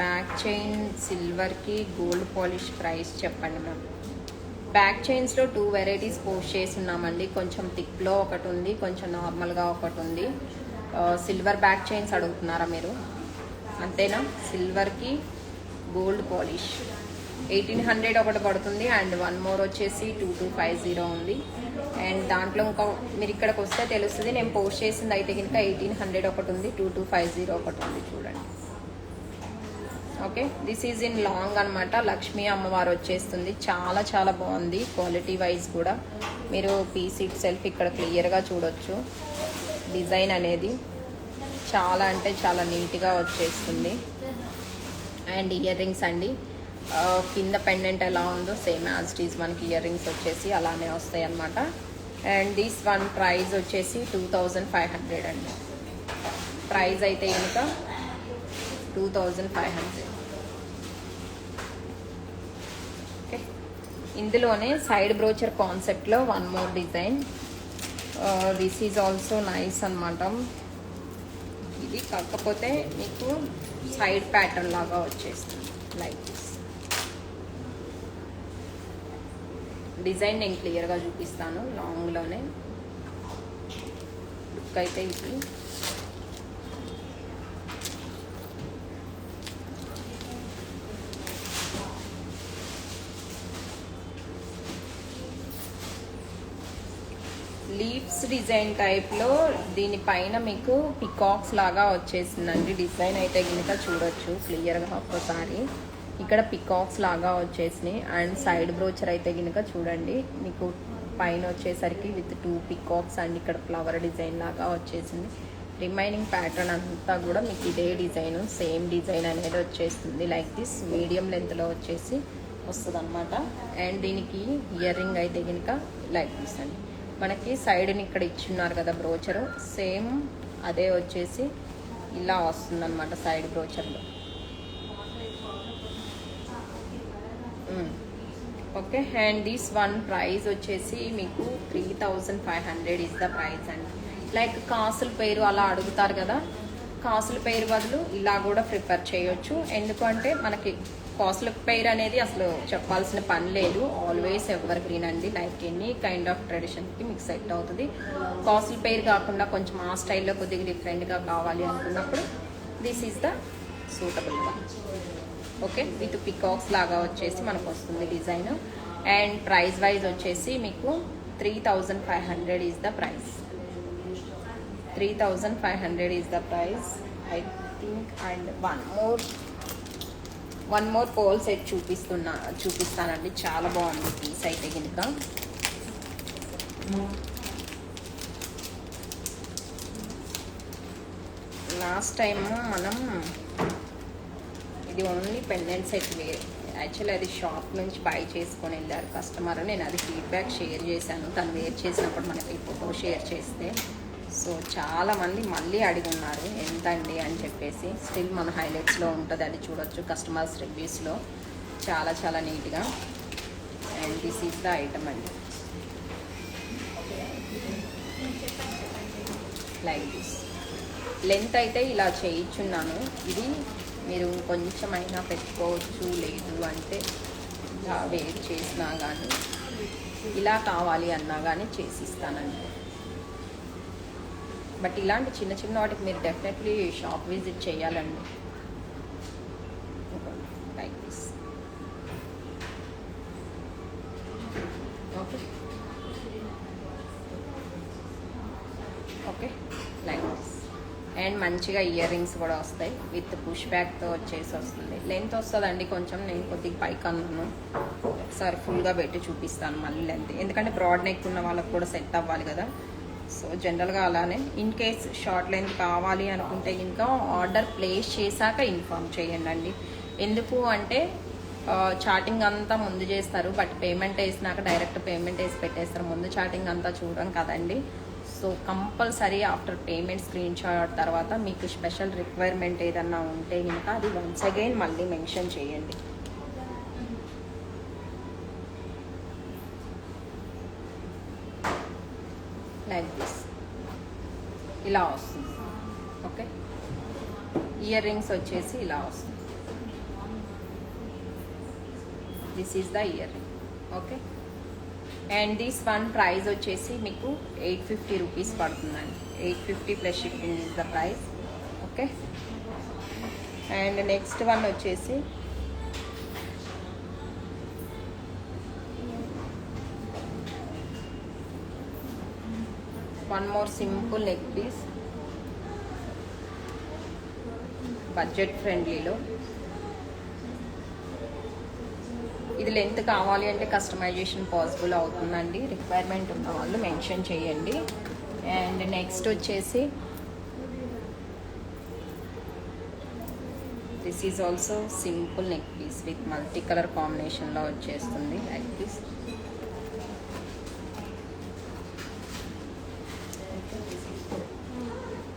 Back chain సిల్వర్కి గోల్డ్ పాలిష్ ప్రైస్ చెప్పండి మ్యామ్. బ్యాక్ చైన్స్లో 2 వెరైటీస్ పోస్ట్ చేసి ఉన్నామండి. కొంచెం థిక్లో ఒకటి ఉంది, కొంచెం నార్మల్గా ఒకటి ఉంది. సిల్వర్ బ్యాక్ చైన్స్ అడుగుతున్నారా మీరు, అంతేనా? సిల్వర్కి గోల్డ్ పాలిష్ 1800 ఒకటి పడుతుంది. అండ్ 1 మోర్ వచ్చేసి 2250 ఉంది. అండ్ దాంట్లో ఇంకా మీరు ఇక్కడికి వస్తే తెలుస్తుంది. నేను పోస్ట్ చేసింది అయితే కనుక 1800 ఒకటి ఉంది, 2250 ఒకటి ఉంది చూడండి. Okay, this is in long అనమాట. లక్ష్మీ అమ్మవారు వచ్చేస్తుంది, చాలా చాలా బాగుంది క్వాలిటీ వైజ్ కూడా. మీరు పీస్ ఇట్ సెల్ఫ్ ఇక్కడ క్లియర్గా చూడొచ్చు. డిజైన్ అనేది చాలా అంటే చాలా నీట్గా వచ్చేస్తుంది. అండ్ ఇయర్ రింగ్స్ అండి, కింద పెండెంట్ ఎలా ఉందో సేమ్ యాజ్ ఇట్ ఈజ్ మనకి ఇయర్ రింగ్స్ వచ్చేసి అలానే వస్తాయి అన్నమాట. అండ్ దిస్ వన్ ప్రైస్ వచ్చేసి 2500 అండి. ప్రైస్ అయితే కనుక 2500. ఓకే, ఇందులోనే సైడ్ బ్రోచర్ కాన్సెప్ట్లో 1 more design. This is also nice అనమాట. ఇది కాకపోతే మీకు సైడ్ ప్యాటర్న్ లాగా వచ్చేస్తుంది లైక్ దిస్. డిజైన్ నేను క్లియర్గా చూపిస్తాను లాంగ్లోనే. లుక్ అయితే ఇది లీవ్స్ డిజైన్ టైప్లో దీనిపైన మీకు పికాక్స్ లాగా వచ్చేసిందండి. డిజైన్ అయితే కనుక చూడొచ్చు క్లియర్గా ఒక్కసారి. ఇక్కడ పికాక్స్ లాగా వచ్చేసినాయి. అండ్ సైడ్ బ్రోచర్ అయితే కనుక చూడండి మీకు పైన వచ్చేసరికి విత్ 2 పికాక్స్ అండ్ ఇక్కడ ఫ్లవర్ డిజైన్ లాగా వచ్చేసింది. రిమైనింగ్ ప్యాటర్న్ అంతా కూడా మీకు ఇదే డిజైన్, సేమ్ డిజైన్ అనేది వచ్చేస్తుంది లైక్ దిస్. మీడియం లెంత్లో వచ్చేసి వస్తుంది అనమాట. అండ్ దీనికి ఇయర్ రింగ్ అయితే కనుక లైక్ దిస్ అండి. మనకి సైడ్ని ఇక్కడ ఇచ్చున్నారు కదా బ్రోచరు, సేమ్ అదే వచ్చేసి ఇలా వస్తుందన్నమాట సైడ్ బ్రోచర్లో. Okay, and this one price వచ్చేసి మీకు 3500 ఇస్ ద ప్రైస్ అండి. లైక్ కాసుల పేరు అలా అడుగుతారు కదా, కాసుల పేరు బదులు ఇలా కూడా ప్రిఫర్ చేయొచ్చు. ఎందుకంటే మనకి కాసుల పేరు అనేది అసలు చెప్పాల్సిన పని లేదు, ఆల్వేస్ ఎవర్ గ్రీన్ అండి. లైక్ ఎనీ కైండ్ ఆఫ్ ట్రెడిషన్కి మీకు సెట్ అవుతుంది. కాసుల పేరు కాకుండా కొంచెం ఆ స్టైల్లో కొద్దిగా డిఫరెంట్గా కావాలి అనుకున్నప్పుడు this is the suitable one. Okay, with peacocks లాగా వచ్చేసి మనకు వస్తుంది డిజైన్. అండ్ ప్రైస్ వైజ్ వచ్చేసి మీకు 3500 is the price. 3500 is the price I think. And one more pearl set చూపిస్తానండి. చాలా బాగుంది పీస్ అయితే కనుక. లాస్ట్ టైం మనం ఇది ఓన్లీ పెండెంట్ సెట్ యాక్చువల్లీ అది షాప్ నుంచి బై చేసుకొని వెళ్ళారు కస్టమర్. నేను అది ఫీడ్బ్యాక్ షేర్ చేశాను, తను వేర్ చేసినప్పుడు మనకి ఫోటో షేర్ చేస్తే. సో చాలామంది మళ్ళీ అడిగి ఉన్నారు ఎంత అండి అని చెప్పేసి. స్టిల్ మన హైలైట్స్లో ఉంటుంది, అది చూడొచ్చు కస్టమర్స్ రివ్యూస్లో. చాలా చాలా నీట్గా. And this is the item అండి, లైక్ దిస్. లెంత్ అయితే ఇలా చేయించున్నాను. ఇది మీరు కొంచెమైనా పెట్టుకోవచ్చు, లేదు అంటే ఇలా వేర్ చేసినా కానీ, ఇలా కావాలి అన్నా కానీ చేసిస్తానండి. బట్ ఇలాంటి చిన్న చిన్న వాటికి మీరు డెఫినెట్లీ షాప్ విజిట్ చేయాలండి. Like this. Okay okay, like this. And మంచిగా ఇయర్ రింగ్స్ కూడా వస్తాయి, విత్ పుష్ బ్యాక్తో వచ్చేసి వస్తుంది. లెంత్ వస్తుందండి కొంచెం, నేను కొద్దిగా పైకి అన్నాను. ఒకసారి ఫుల్గా పెట్టి చూపిస్తాను మళ్ళీ లెంత్, ఎందుకంటే బ్రాడ్ నెక్ ఉన్న వాళ్ళకి కూడా సెట్ అవ్వాలి కదా. సో జనరల్గా అలానే. ఇన్ కేస్ షార్ట్ లెంత్ కావాలి అనుకుంటే ఇంకా ఆర్డర్ ప్లేస్ చేశాక ఇన్ఫామ్ చేయండి. ఎందుకు అంటే చాటింగ్ అంతా ముందు చేస్తారు, బట్ పేమెంట్ వేసినాక డైరెక్ట్ పేమెంట్ వేసి పెట్టేస్తారు. ముందు చాటింగ్ అంతా చూడడం కదండి. So compulsory after payment screen shot తర్వాత మీకు స్పెషల్ రిక్వైర్మెంట్ ఏదన్నా ఉంటే ఇంకా అది వన్స్ అగైన్ మళ్ళీ మెన్షన్ చేయండి. లైక్ దిస్, ఇలా వస్తుంది. ఓకే, ఇయర్ రింగ్స్ వచ్చేసి ఇలా వస్తుంది. This is the ear ring. Okay, and this one price వచ్చేసి మీకు 850 రూపీస్ పడుతుందండి. 850 plus shipping is the price. Okay, and next one వచ్చేసి one more simple neck piece, budget ఫ్రెండ్లీలో. ఇది లెంత్ కావాలి అంటే కస్టమైజేషన్ పాసిబుల్ అవుతుందండి. రిక్వైర్మెంట్ ఉన్న వాళ్ళు మెన్షన్ చేయండి. అండ్ నెక్స్ట్ వచ్చేసి this is also simple neck piece with multi colour కాంబినేషన్లో వచ్చేస్తుంది like this.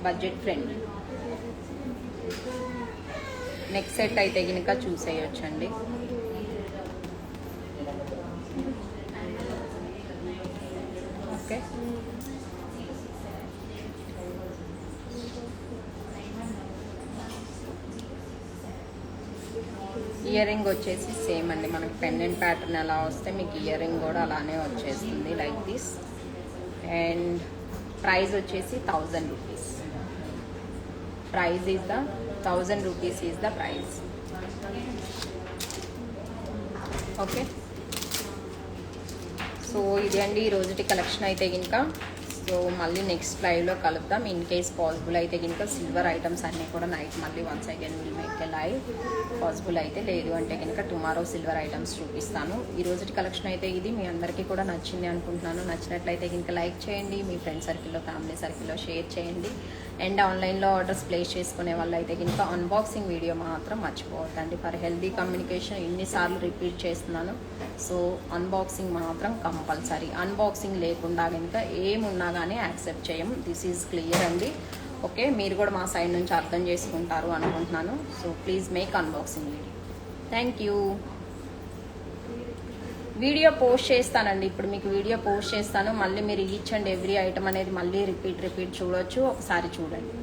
Budget friendly. Next set అయితే కనుక చూసేయొచ్చండి. ఓకే, ఇయర్ రింగ్ వచ్చేసి సేమ్ అండి, మనకి పెండెంట్ ప్యాటర్న్ ఎలా వస్తే మీకు ఇయర్ రింగ్ కూడా అలానే వచ్చేస్తుంది లైక్ దిస్. అండ్ ప్రైస్ వచ్చేసి 1000 rupees. Price is the 1000 rupees is the price. Okay, so ఇది అండి ఈరోజుటి కలెక్షన్ అయితే ఇంకా. సో మళ్ళీ నెక్స్ట్ లైవ్లో కలుద్దాం. ఇన్ కేస్ పాసిబుల్ అయితే కనుక సిల్వర్ ఐటమ్స్ అన్నీ కూడా నైట్ మళ్ళీ once again will make a live. Possible అయితే, లేదు అంటే కనుక టుమారో సిల్వర్ ఐటమ్స్ చూపిస్తాను. ఈరోజుటి కలెక్షన్ అయితే ఇది. మీ అందరికీ కూడా నచ్చింది అనుకుంటున్నాను. నచ్చినట్లయితే కనుక లైక్ చేయండి, మీ ఫ్రెండ్ సర్కిల్లో ఫ్యామిలీ సర్కిల్లో షేర్ చేయండి. అండ్ ఆన్లైన్లో ఆర్డర్స్ ప్లేస్ చేసుకునే వాళ్ళు అయితే కనుక అన్బాక్సింగ్ వీడియో మాత్రం మర్చిపోవద్దండి. ఫర్ హెల్దీ కమ్యూనికేషన్ ఎన్నిసార్లు రిపీట్ చేస్తున్నాను. సో అన్బాక్సింగ్ మాత్రం కంపల్సరీ. అన్బాక్సింగ్ లేకుండా కనుక ఏమున్నా కానీ యాక్సెప్ట్ చేయం. దిస్ ఈజ్ క్లియర్ అండి. ఓకే, మీరు కూడా మా సైడ్ నుంచి అర్థం చేసుకుంటారు అనుకుంటున్నాను. So please make unboxing video. Thank you. Video post చేస్తానండి, ఇప్పుడు మీకు వీడియో పోస్ట్ చేస్తాను. మళ్ళీ మీరు ఈచ్ అండ్ ఎవ్రీ ఐటమ్ అనేది మళ్ళీ రిపీట్ చూడొచ్చు. ఒకసారి చూడండి.